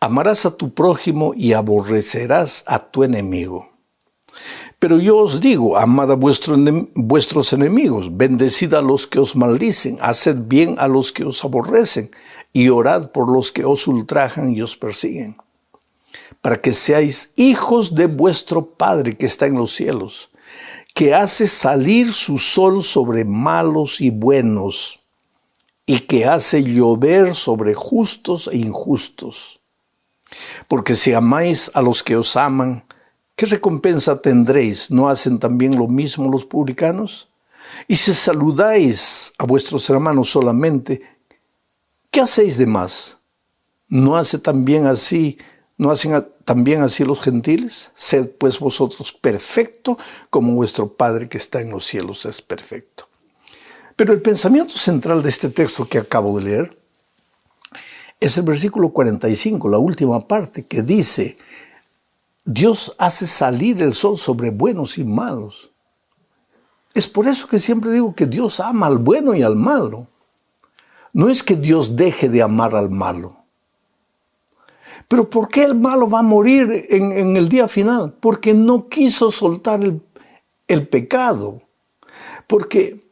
amarás a tu prójimo y aborrecerás a tu enemigo. Pero yo os digo, amad a vuestros enemigos, bendecid a los que os maldicen, haced bien a los que os aborrecen, y orad por los que os ultrajan y os persiguen, para que seáis hijos de vuestro Padre que está en los cielos, que hace salir su sol sobre malos y buenos, y que hace llover sobre justos e injustos. Porque si amáis a los que os aman, ¿qué recompensa tendréis? ¿No hacen también lo mismo los publicanos? Y si saludáis a vuestros hermanos solamente, ¿qué hacéis de más? ¿No hacen también así los gentiles? Sed pues vosotros perfectos, como vuestro Padre que está en los cielos es perfecto. Pero el pensamiento central de este texto que acabo de leer es el versículo 45, la última parte, que dice, Dios hace salir el sol sobre buenos y malos. Es por eso que siempre digo que Dios ama al bueno y al malo. No es que Dios deje de amar al malo. Pero ¿por qué el malo va a morir en el día final? Porque no quiso soltar el pecado. Porque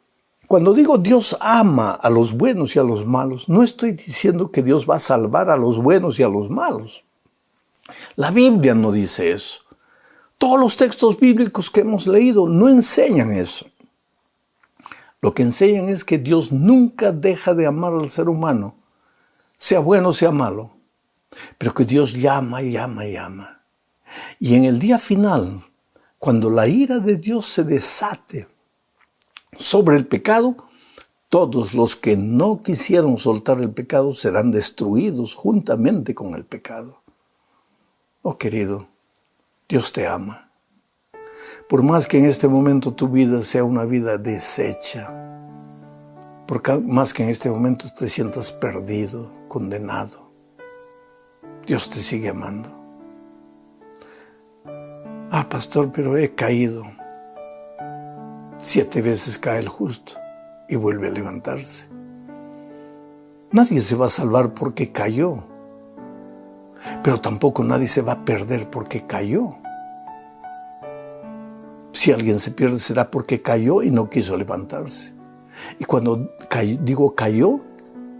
cuando digo Dios ama a los buenos y a los malos, no estoy diciendo que Dios va a salvar a los buenos y a los malos. La Biblia no dice eso. Todos los textos bíblicos que hemos leído no enseñan eso. Lo que enseñan es que Dios nunca deja de amar al ser humano, sea bueno o sea malo, pero que Dios llama y llama y llama. Y en el día final, cuando la ira de Dios se desate sobre el pecado, todos los que no quisieron soltar el pecado serán destruidos juntamente con el pecado. Oh querido, Dios te ama. Por más que en este momento tu vida sea una vida deshecha, por más que en este momento te sientas perdido, condenado, Dios te sigue amando. Ah, pastor, pero he caído. 7 veces cae el justo y vuelve a levantarse. Nadie se va a salvar porque cayó, pero tampoco nadie se va a perder porque cayó. Si alguien se pierde será porque cayó y no quiso levantarse. Y cuando digo cayó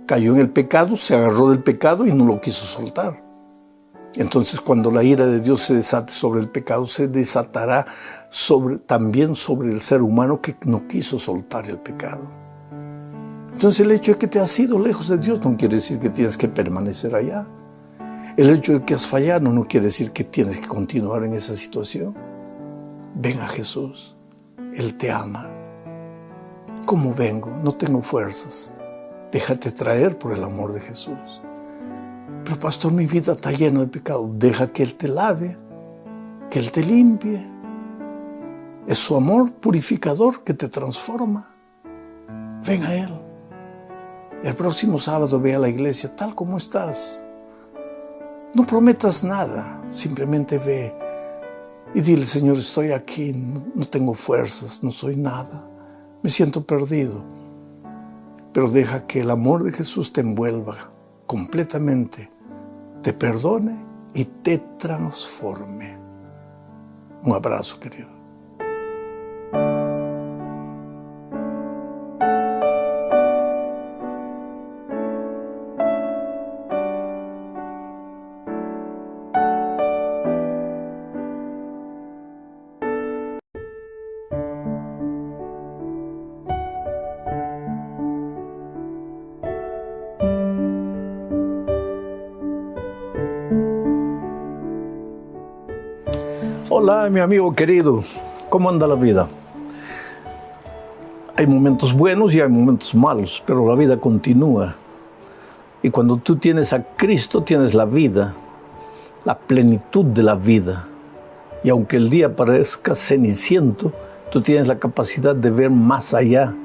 en el pecado, se agarró del pecado y no lo quiso soltar. Entonces cuando la ira de Dios se desate sobre el pecado, se desatará también sobre el ser humano que no quiso soltar el pecado. Entonces el hecho de que te has ido lejos de Dios no quiere decir que tienes que permanecer allá. El hecho de que has fallado no quiere decir que tienes que continuar en esa situación. Ven a Jesús, Él te ama. ¿Cómo vengo? No tengo fuerzas. Déjate traer por el amor de Jesús. Pero pastor, mi vida está llena de pecado. Deja que Él te lave, que Él te limpie. Es su amor purificador que te transforma. Ven a Él. El próximo sábado ve a la iglesia tal como estás. No prometas nada, simplemente ve y dile, Señor, estoy aquí, no tengo fuerzas, no soy nada, me siento perdido. Pero deja que el amor de Jesús te envuelva completamente, te perdone y te transforme. Un abrazo, querido. Hola, mi amigo querido, ¿cómo anda la vida? Hay momentos buenos y hay momentos malos, pero la vida continúa. Y cuando tú tienes a Cristo, tienes la vida, la plenitud de la vida. Y aunque el día parezca ceniciento, tú tienes la capacidad de ver más allá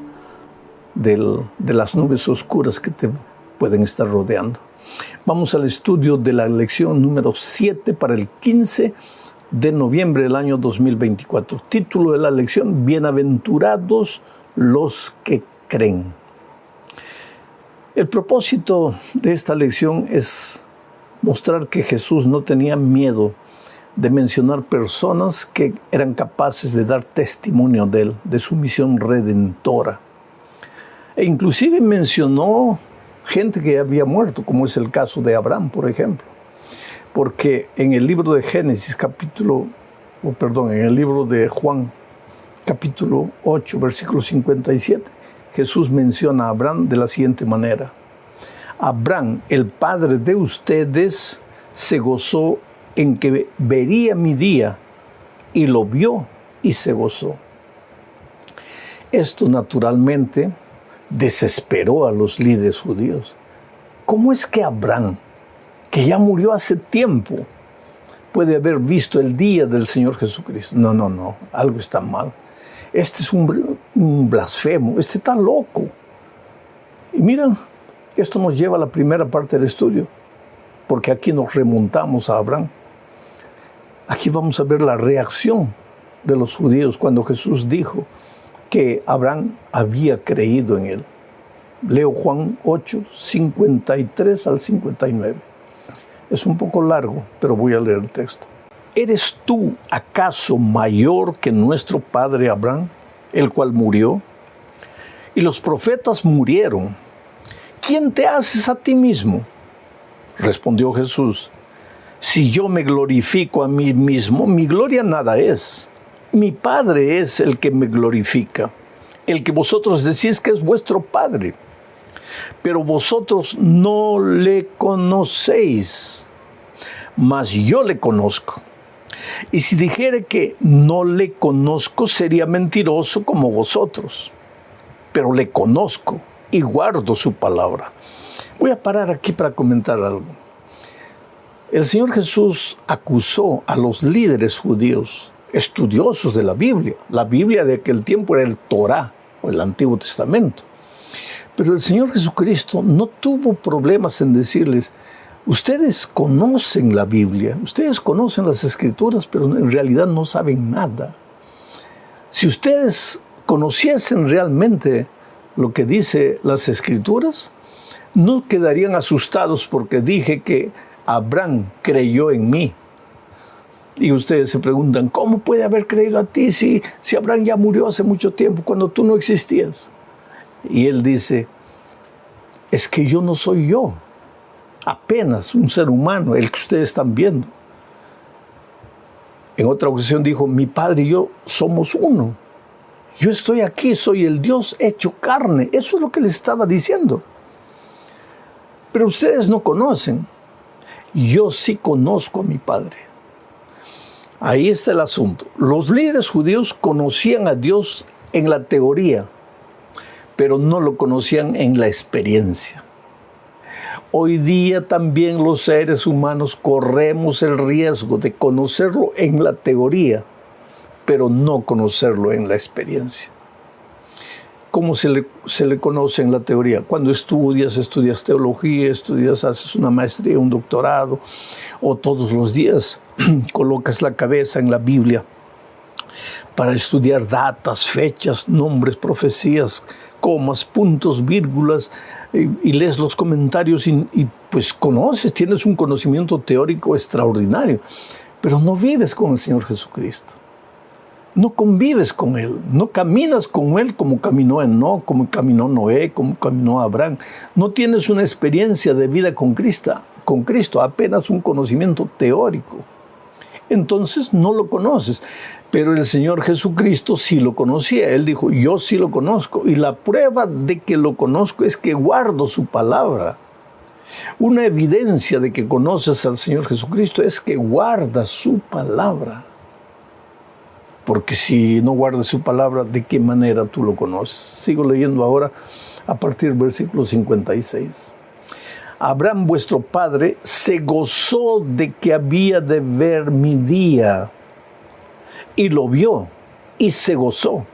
de las nubes oscuras que te pueden estar rodeando. Vamos al estudio de la lección número 7 para el 15 de noviembre del año 2024. Título de la lección: Bienaventurados los que creen. El propósito de esta lección es mostrar que Jesús no tenía miedo de mencionar personas que eran capaces de dar testimonio de él, de su misión redentora. E inclusive mencionó gente que había muerto, como es el caso de Abraham, por ejemplo. Porque en el libro de Génesis, en el libro de Juan, capítulo 8, versículo 57, Jesús menciona a Abraham de la siguiente manera: Abraham, el padre de ustedes, se gozó en que vería mi día, y lo vio y se gozó. Esto naturalmente desesperó a los líderes judíos. ¿Cómo es que Abraham, que ya murió hace tiempo, puede haber visto el día del Señor Jesucristo? No, algo está mal. Este es un blasfemo, este está loco. Y mira, esto nos lleva a la primera parte del estudio, porque aquí nos remontamos a Abraham. Aquí vamos a ver la reacción de los judíos cuando Jesús dijo que Abraham había creído en él. Leo Juan 8, 53 al 59. Es un poco largo, pero voy a leer el texto. ¿Eres tú acaso mayor que nuestro padre Abraham, el cual murió? Y los profetas murieron. ¿Quién te haces a ti mismo? Respondió Jesús: si yo me glorifico a mí mismo, mi gloria nada es. Mi Padre es el que me glorifica, el que vosotros decís que es vuestro Padre. Pero vosotros no le conocéis, mas yo le conozco. Y si dijere que no le conozco, sería mentiroso como vosotros. Pero le conozco y guardo su palabra. Voy a parar aquí para comentar algo. El Señor Jesús acusó a los líderes judíos, estudiosos de la Biblia. La Biblia de aquel tiempo era el Torá, o el Antiguo Testamento. Pero el Señor Jesucristo no tuvo problemas en decirles: ustedes conocen la Biblia, ustedes conocen las Escrituras, pero en realidad no saben nada. Si ustedes conociesen realmente lo que dice las Escrituras, no quedarían asustados porque dije que Abraham creyó en mí. Y ustedes se preguntan: ¿cómo puede haber creído a ti si Abraham ya murió hace mucho tiempo, cuando tú no existías? Y él dice: es que yo no soy yo, apenas un ser humano, el que ustedes están viendo. En otra ocasión dijo: mi padre y yo somos uno. Yo estoy aquí, soy el Dios hecho carne. Eso es lo que les estaba diciendo. Pero ustedes no conocen. Yo sí conozco a mi Padre. Ahí está el asunto. Los líderes judíos conocían a Dios en la teoría, pero no lo conocían en la experiencia. Hoy día también los seres humanos corremos el riesgo de conocerlo en la teoría, pero no conocerlo en la experiencia. ¿Cómo se le conoce en la teoría? Cuando estudias teología, haces una maestría, un doctorado, o todos los días colocas la cabeza en la Biblia para estudiar datas, fechas, nombres, profecías, comas, puntos, vírgulas, y lees los comentarios y pues conoces, tienes un conocimiento teórico extraordinario, pero no vives con el Señor Jesucristo. No convives con Él, no caminas con Él como caminó Enoc, como caminó Noé, como caminó Abraham. No tienes una experiencia de vida con Cristo, apenas un conocimiento teórico. Entonces no lo conoces. Pero el Señor Jesucristo sí lo conocía. Él dijo: yo sí lo conozco. Y la prueba de que lo conozco es que guardo su palabra. Una evidencia de que conoces al Señor Jesucristo es que guardas su palabra. porque si no guardas su palabra, ¿de qué manera tú lo conoces? Sigo leyendo ahora a partir del versículo 56. Abraham, vuestro padre, se gozó de que había de ver mi día, y lo vio, y se gozó.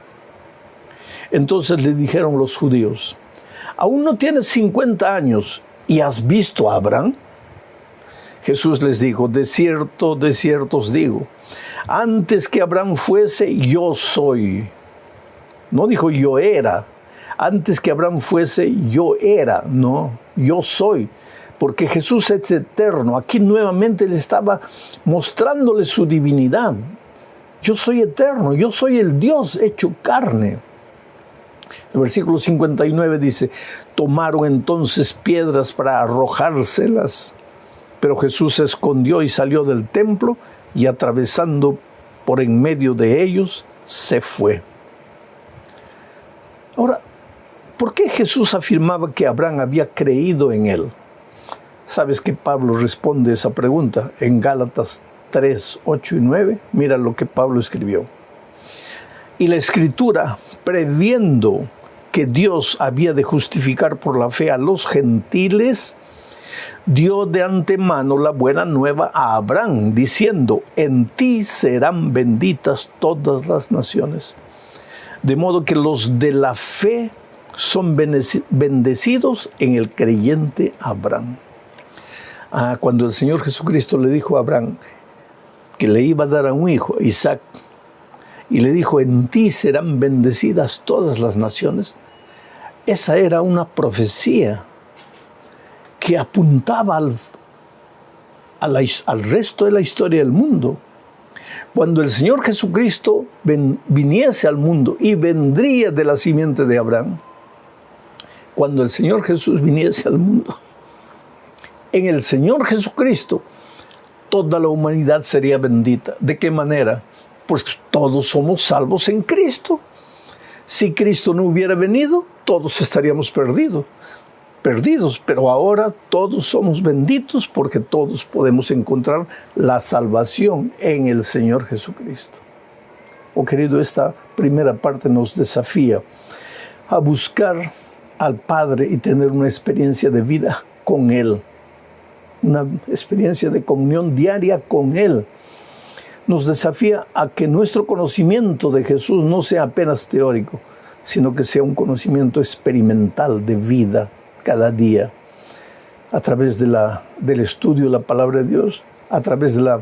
Entonces le dijeron los judíos, ¿aún no tienes 50 años y has visto a Abraham? Jesús les dijo, de cierto os digo, antes que Abraham fuese, yo soy. No dijo yo era. Antes que Abraham fuese, yo era. No, yo soy. Porque Jesús es eterno. Aquí nuevamente le estaba mostrándole su divinidad. Yo soy eterno, yo soy el Dios hecho carne. El versículo 59 dice, tomaron entonces piedras para arrojárselas. Pero Jesús se escondió y salió del templo y atravesando por en medio de ellos, se fue. Ahora, ¿por qué Jesús afirmaba que Abraham había creído en él? ¿Sabes que Pablo responde esa pregunta en Gálatas 3, 8 y 9? Mira lo que Pablo escribió. Y la Escritura, previendo que Dios había de justificar por la fe a los gentiles, dio de antemano la buena nueva a Abraham, diciendo, en ti serán benditas todas las naciones. De modo que los de la fe son bendecidos en el creyente Abraham. Cuando el Señor Jesucristo le dijo a Abraham que le iba a dar a un hijo, Isaac, y le dijo, en ti serán bendecidas todas las naciones, esa era una profecía que apuntaba al resto de la historia del mundo. Cuando el Señor Jesucristo viniese al mundo y vendría de la simiente de Abraham, cuando el Señor Jesús viniese al mundo, en el Señor Jesucristo, toda la humanidad sería bendita. ¿De qué manera? Pues todos somos salvos en Cristo. Si Cristo no hubiera venido, todos estaríamos perdidos, pero ahora todos somos benditos porque todos podemos encontrar la salvación en el Señor Jesucristo. Oh querido, esta primera parte nos desafía a buscar al Padre y tener una experiencia de vida con Él, una experiencia de comunión diaria con Él. Nos desafía a que nuestro conocimiento de Jesús no sea apenas teórico, sino que sea un conocimiento experimental de vida cada día, a través del estudio de la palabra de Dios, a través de la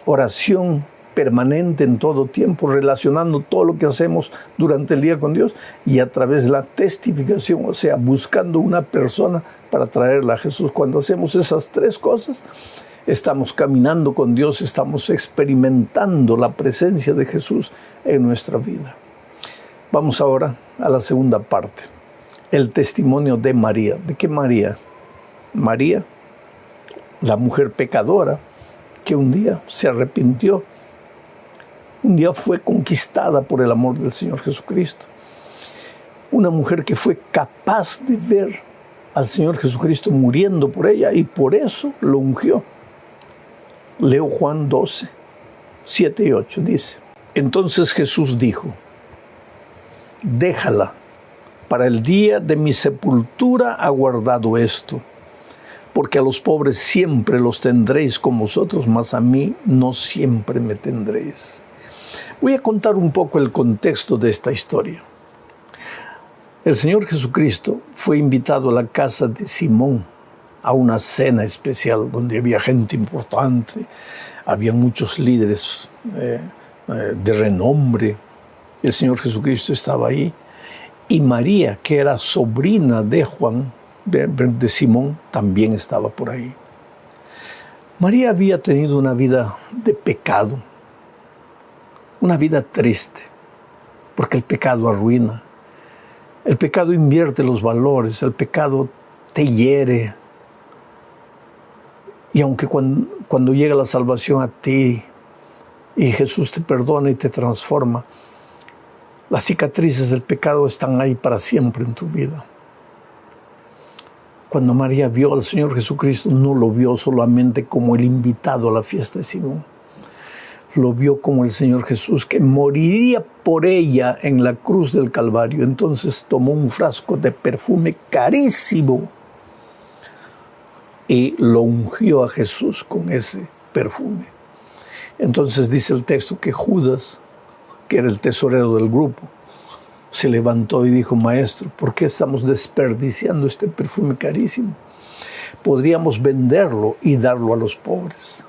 oración permanente en todo tiempo, relacionando todo lo que hacemos durante el día con Dios, y a través de la testificación, o sea, buscando una persona para traerla a Jesús. Cuando hacemos esas tres cosas, estamos caminando con Dios, estamos experimentando la presencia de Jesús en nuestra vida. Vamos ahora a la segunda parte, el testimonio de María. ¿De qué María? María, la mujer pecadora que un día se arrepintió, un día fue conquistada por el amor del Señor Jesucristo. Una mujer que fue capaz de ver al Señor Jesucristo muriendo por ella y por eso lo ungió. Leo Juan 12, 7 y 8, dice, entonces Jesús dijo, déjala, para el día de mi sepultura ha guardado esto, porque a los pobres siempre los tendréis con vosotros, mas a mí no siempre me tendréis. Voy a contar un poco el contexto de esta historia. El Señor Jesucristo fue invitado a la casa de Simón, a una cena especial donde había gente importante, había muchos líderes de renombre. El Señor Jesucristo estaba ahí. Y María, que era sobrina de Juan, de Simón, también estaba por ahí. María había tenido una vida de pecado, una vida triste, porque el pecado arruina, el pecado invierte los valores, el pecado te hiere. Y aunque cuando llega la salvación a ti y Jesús te perdona y te transforma, las cicatrices del pecado están ahí para siempre en tu vida. Cuando María vio al Señor Jesucristo, no lo vio solamente como el invitado a la fiesta de Simón. lo vio como el Señor Jesús, que moriría por ella en la cruz del Calvario. Entonces tomó un frasco de perfume carísimo y lo ungió a Jesús con ese perfume. Entonces dice el texto que Judas, que era el tesorero del grupo, se levantó y dijo: Maestro, ¿por qué estamos desperdiciando este perfume carísimo? Podríamos venderlo y darlo a los pobres.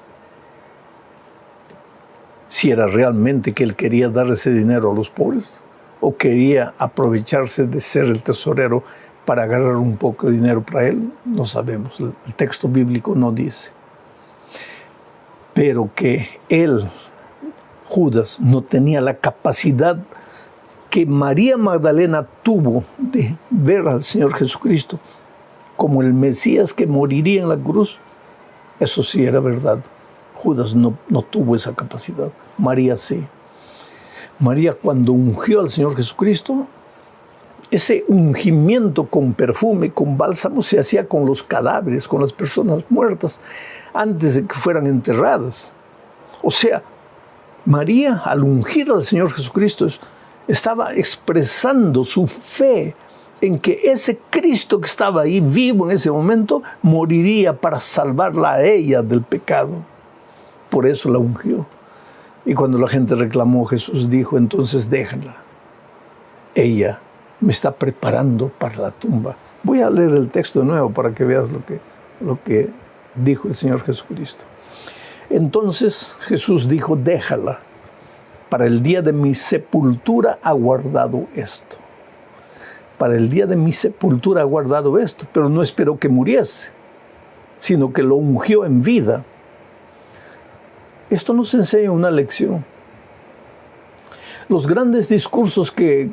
Si era realmente que él quería dar ese dinero a los pobres, o quería aprovecharse de ser el tesorero para agarrar un poco de dinero para él, no sabemos. El texto bíblico no dice. Pero que él, Judas, no tenía la capacidad que María Magdalena tuvo de ver al Señor Jesucristo como el Mesías que moriría en la cruz. Eso sí era verdad. Judas no tuvo esa capacidad. María sí. María, cuando ungió al Señor Jesucristo, ese ungimiento con perfume, con bálsamo, se hacía con los cadáveres, con las personas muertas, antes de que fueran enterradas. O sea, María, al ungir al Señor Jesucristo, estaba expresando su fe en que ese Cristo que estaba ahí vivo en ese momento moriría para salvarla a ella del pecado. Por eso la ungió. Y cuando la gente reclamó, Jesús dijo: entonces déjenla. Ella me está preparando para la tumba. Voy a leer el texto de nuevo para que veas lo que dijo el Señor Jesucristo. Entonces Jesús dijo: déjala. Para el día de mi sepultura ha guardado esto. Para el día de mi sepultura ha guardado esto, pero no esperó que muriese, sino que lo ungió en vida. Esto nos enseña una lección. Los grandes discursos que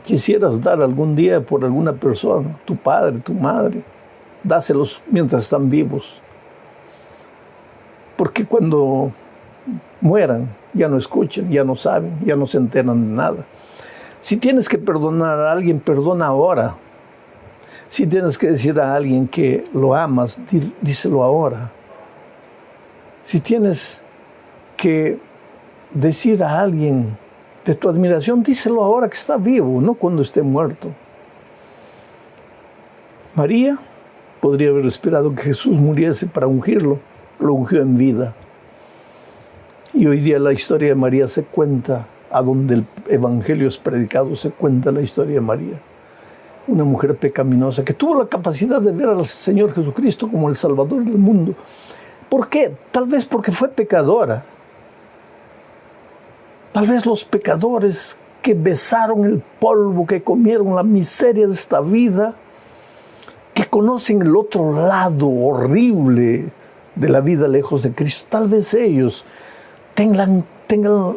quisieras dar algún día por alguna persona, tu padre, tu madre, dáselos mientras están vivos. Porque cuando mueran, ya no escuchan, ya no saben, ya no se enteran de nada. Si tienes que perdonar a alguien, perdona ahora. Si tienes que decir a alguien que lo amas, díselo ahora. Si tienes que decir a alguien de tu admiración, díselo ahora que está vivo, no cuando esté muerto. María podría haber esperado que Jesús muriese para ungirlo, lo ungió en vida. Y hoy día la historia de María se cuenta, a donde el evangelio es predicado, se cuenta la historia de María. Una mujer pecaminosa que tuvo la capacidad de ver al Señor Jesucristo como el Salvador del mundo. ¿Por qué? Tal vez porque fue pecadora. Tal vez los pecadores que besaron el polvo, que comieron la miseria de esta vida, que conocen el otro lado horrible de la vida lejos de Cristo, tal vez ellos tengan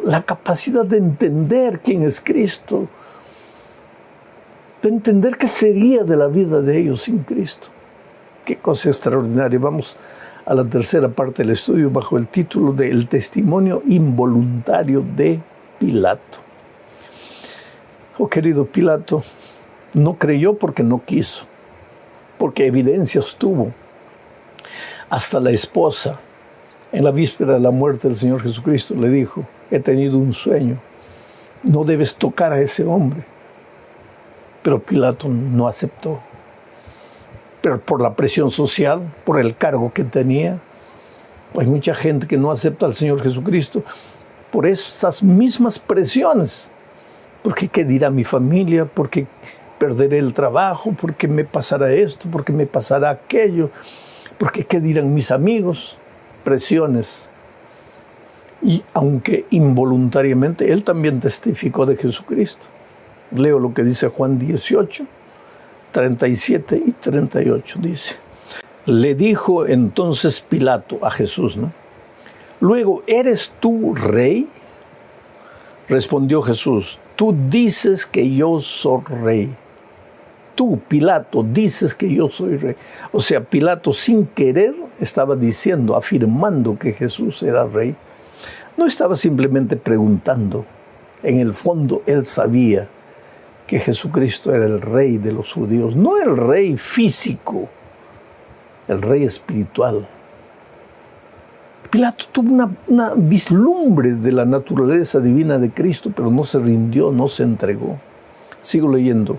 la capacidad de entender quién es Cristo, de entender qué sería de la vida de ellos sin Cristo. Qué cosa extraordinaria. Vamos a la tercera parte del estudio bajo el título de El testimonio involuntario de Pilato. Oh, querido Pilato, no creyó porque no quiso, porque evidencias tuvo. Hasta la esposa, en la víspera de la muerte del Señor Jesucristo, le dijo: he tenido un sueño, no debes tocar a ese hombre. Pero Pilato no aceptó. Pero por la presión social, por el cargo que tenía, hay mucha gente que no acepta al Señor Jesucristo por esas mismas presiones. Porque ¿qué dirá mi familia? Porque perderé el trabajo, porque me pasará esto, porque me pasará aquello, porque ¿qué dirán mis amigos? Presiones. Y aunque involuntariamente, él también testificó de Jesucristo. Leo lo que dice Juan 18, 37 y 38, dice: le dijo entonces Pilato a Jesús, ¿no? Luego, ¿eres tú rey? Respondió Jesús: tú dices que yo soy rey. Tú, Pilato, dices que yo soy rey. O sea, Pilato sin querer estaba diciendo, afirmando que Jesús era rey. No estaba simplemente preguntando. En el fondo, él sabía que Jesucristo era el rey de los judíos, no el rey físico, el rey espiritual. Pilato tuvo una vislumbre de la naturaleza divina de Cristo, pero no se rindió, no se entregó. Sigo leyendo.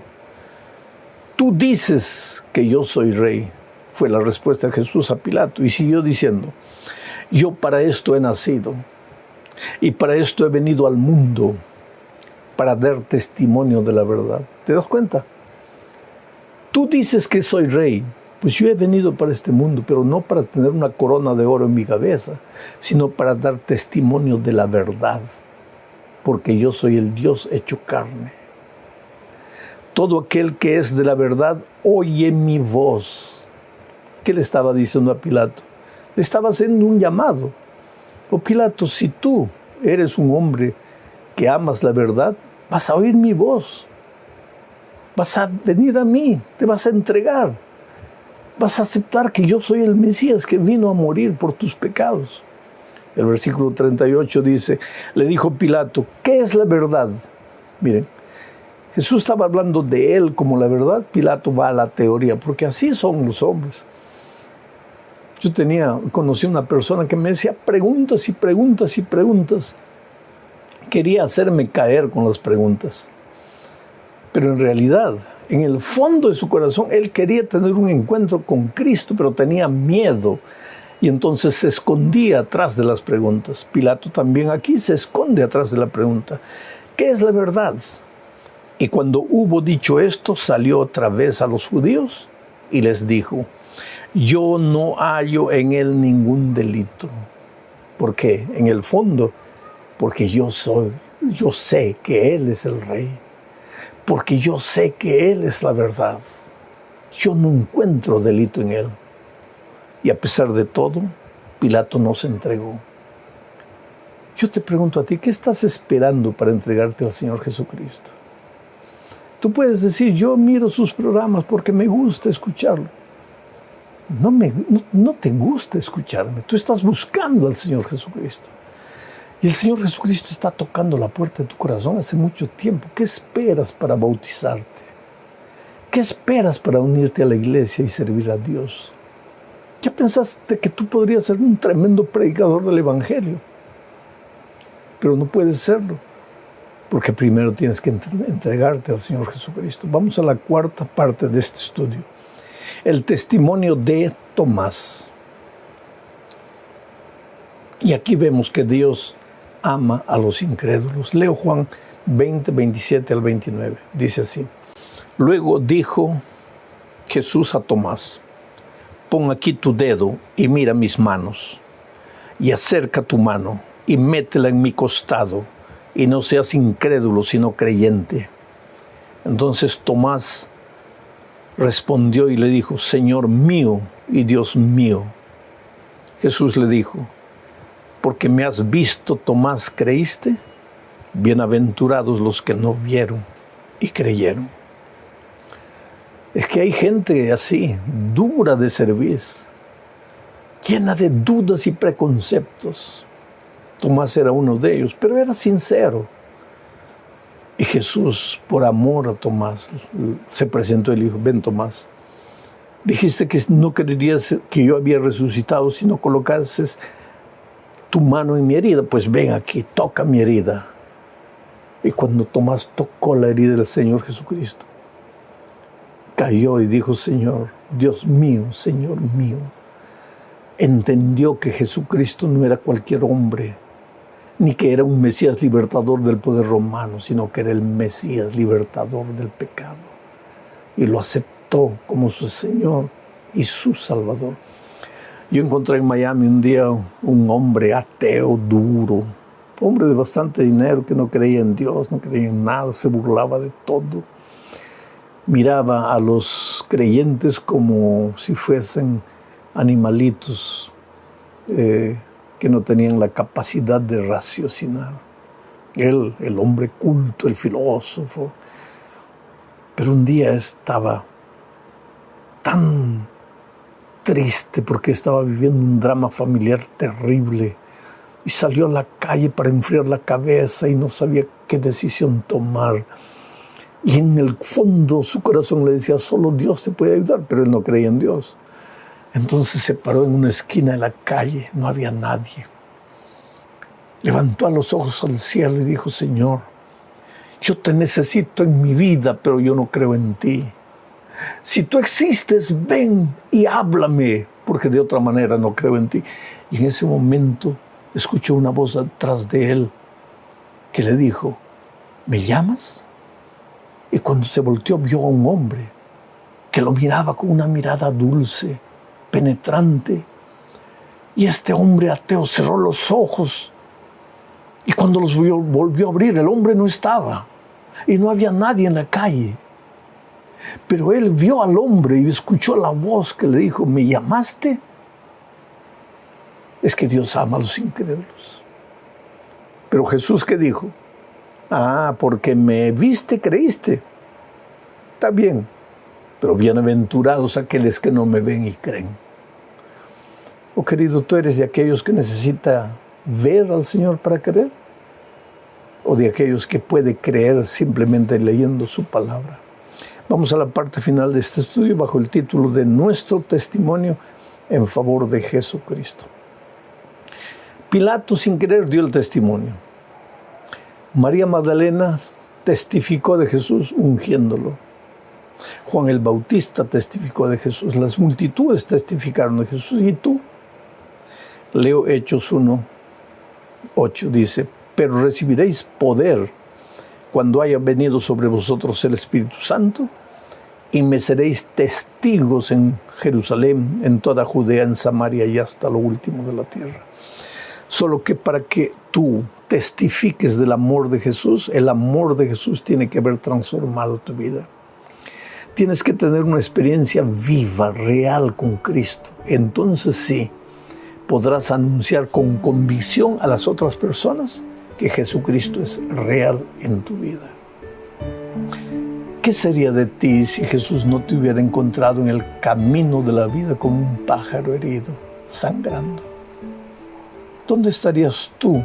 Tú dices que yo soy rey, fue la respuesta de Jesús a Pilato, y siguió diciendo, yo para esto he nacido, y para esto he venido al mundo, para dar testimonio de la verdad. ¿Te das cuenta? Tú dices que soy rey, pues yo he venido para este mundo, pero no para tener una corona de oro en mi cabeza, sino para dar testimonio de la verdad, porque yo soy el Dios hecho carne. Todo aquel que es de la verdad oye mi voz. ¿Qué le estaba diciendo a Pilato? Le estaba haciendo un llamado. Oh Pilato, si tú eres un hombre que amas la verdad, vas a oír mi voz. Vas a venir a mí, te vas a entregar. Vas a aceptar que yo soy el Mesías que vino a morir por tus pecados. El versículo 38 dice, le dijo Pilato, ¿qué es la verdad? Miren, Jesús estaba hablando de él como la verdad. Pilato va a la teoría, porque así son los hombres. Yo conocí una persona que me decía preguntas y preguntas y preguntas. Quería hacerme caer con las preguntas. Pero en realidad, en el fondo de su corazón, él quería tener un encuentro con Cristo, pero tenía miedo. Y entonces se escondía atrás de las preguntas. Pilato también aquí se esconde atrás de la pregunta. ¿Qué es la verdad? Y cuando hubo dicho esto, salió otra vez a los judíos y les dijo, yo no hallo en él ningún delito. ¿Por qué? En el fondo, porque yo sé que él es el rey. Porque yo sé que él es la verdad. Yo no encuentro delito en él. Y a pesar de todo, Pilato no se entregó. Yo te pregunto a ti, ¿qué estás esperando para entregarte al Señor Jesucristo? Tú puedes decir, yo miro sus programas porque me gusta escucharlo. No te gusta escucharme. Tú estás buscando al Señor Jesucristo. Y el Señor Jesucristo está tocando la puerta de tu corazón hace mucho tiempo. ¿Qué esperas para bautizarte? ¿Qué esperas para unirte a la iglesia y servir a Dios? ¿Ya pensaste que tú podrías ser un tremendo predicador del Evangelio? Pero no puedes serlo, porque primero tienes que entregarte al Señor Jesucristo. Vamos a la cuarta parte de este estudio. El testimonio de Tomás. Y aquí vemos que Dios ama a los incrédulos. Leo Juan 20, 27 al 29. Dice así. Luego dijo Jesús a Tomás, pon aquí tu dedo y mira mis manos, y acerca tu mano y métela en mi costado, y no seas incrédulo, sino creyente. Entonces Tomás respondió y le dijo, Señor mío y Dios mío. Jesús le dijo, porque me has visto, Tomás, ¿creíste? Bienaventurados los que no vieron y creyeron. Es que hay gente así, dura de cerviz, llena de dudas y preconceptos. Tomás era uno de ellos, pero era sincero. Y Jesús, por amor a Tomás, se presentó y le dijo, ven Tomás, dijiste que no creerías que yo había resucitado si no colocases tu mano en mi herida, pues ven aquí, toca mi herida. Y cuando Tomás tocó la herida del Señor Jesucristo, cayó y dijo, Señor, Dios mío, Señor mío. Entendió que Jesucristo no era cualquier hombre, ni que era un Mesías libertador del poder romano, sino que era el Mesías libertador del pecado. Y lo aceptó como su Señor y su Salvador. Yo encontré en Miami un día un hombre ateo, duro, hombre de bastante dinero que no creía en Dios, no creía en nada, se burlaba de todo. Miraba a los creyentes como si fuesen animalitos que no tenían la capacidad de raciocinar. Él, el hombre culto, el filósofo. Pero un día estaba tan triste porque estaba viviendo un drama familiar terrible y salió a la calle para enfriar la cabeza y no sabía qué decisión tomar. Y en el fondo su corazón le decía, solo Dios te puede ayudar, pero él no creía en Dios. Entonces se paró en una esquina de la calle, no había nadie. Levantó a los ojos al cielo y dijo: Señor, yo te necesito en mi vida, pero yo no creo en ti. Si tú existes, ven y háblame, porque de otra manera no creo en ti. Y en ese momento escuchó una voz atrás de él que le dijo: ¿me llamas? Y cuando se volteó vio a un hombre que lo miraba con una mirada dulce, penetrante. Y este hombre ateo cerró los ojos. Y cuando los volvió a abrir, el hombre no estaba. Y no había nadie en la calle. Pero él vio al hombre y escuchó la voz que le dijo: ¿me llamaste? Es que Dios ama a los incrédulos. Pero Jesús, ¿qué dijo? Porque me viste, creíste. Está bien, pero bienaventurados aquellos que no me ven y creen. Oh querido, ¿tú eres de aquellos que necesita ver al Señor para creer? ¿O de aquellos que puede creer simplemente leyendo su palabra? Vamos a la parte final de este estudio bajo el título de Nuestro testimonio en favor de Jesucristo. Pilato, sin querer, dio el testimonio. María Magdalena testificó de Jesús ungiéndolo. Juan el Bautista testificó de Jesús. Las multitudes testificaron de Jesús. ¿Y tú? Leo Hechos 1:8, dice: pero recibiréis poder cuando haya venido sobre vosotros el Espíritu Santo, y me seréis testigos en Jerusalén, en toda Judea, en Samaria y hasta lo último de la tierra. Solo que para que tú testifiques del amor de Jesús, el amor de Jesús tiene que haber transformado tu vida. Tienes que tener una experiencia viva, real con Cristo. Entonces sí, podrás anunciar con convicción a las otras personas que Jesucristo es real en tu vida. ¿Qué sería de ti si Jesús no te hubiera encontrado en el camino de la vida como un pájaro herido, sangrando? ¿Dónde estarías tú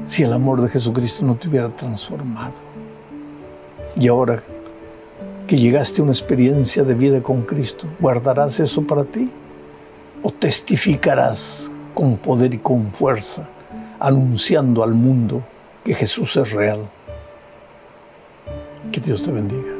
si el amor de Jesucristo no te hubiera transformado? Y ahora que llegaste a una experiencia de vida con Cristo, ¿guardarás eso para ti? ¿O testificarás con poder y con fuerza, anunciando al mundo que Jesús es real? Que Dios te bendiga.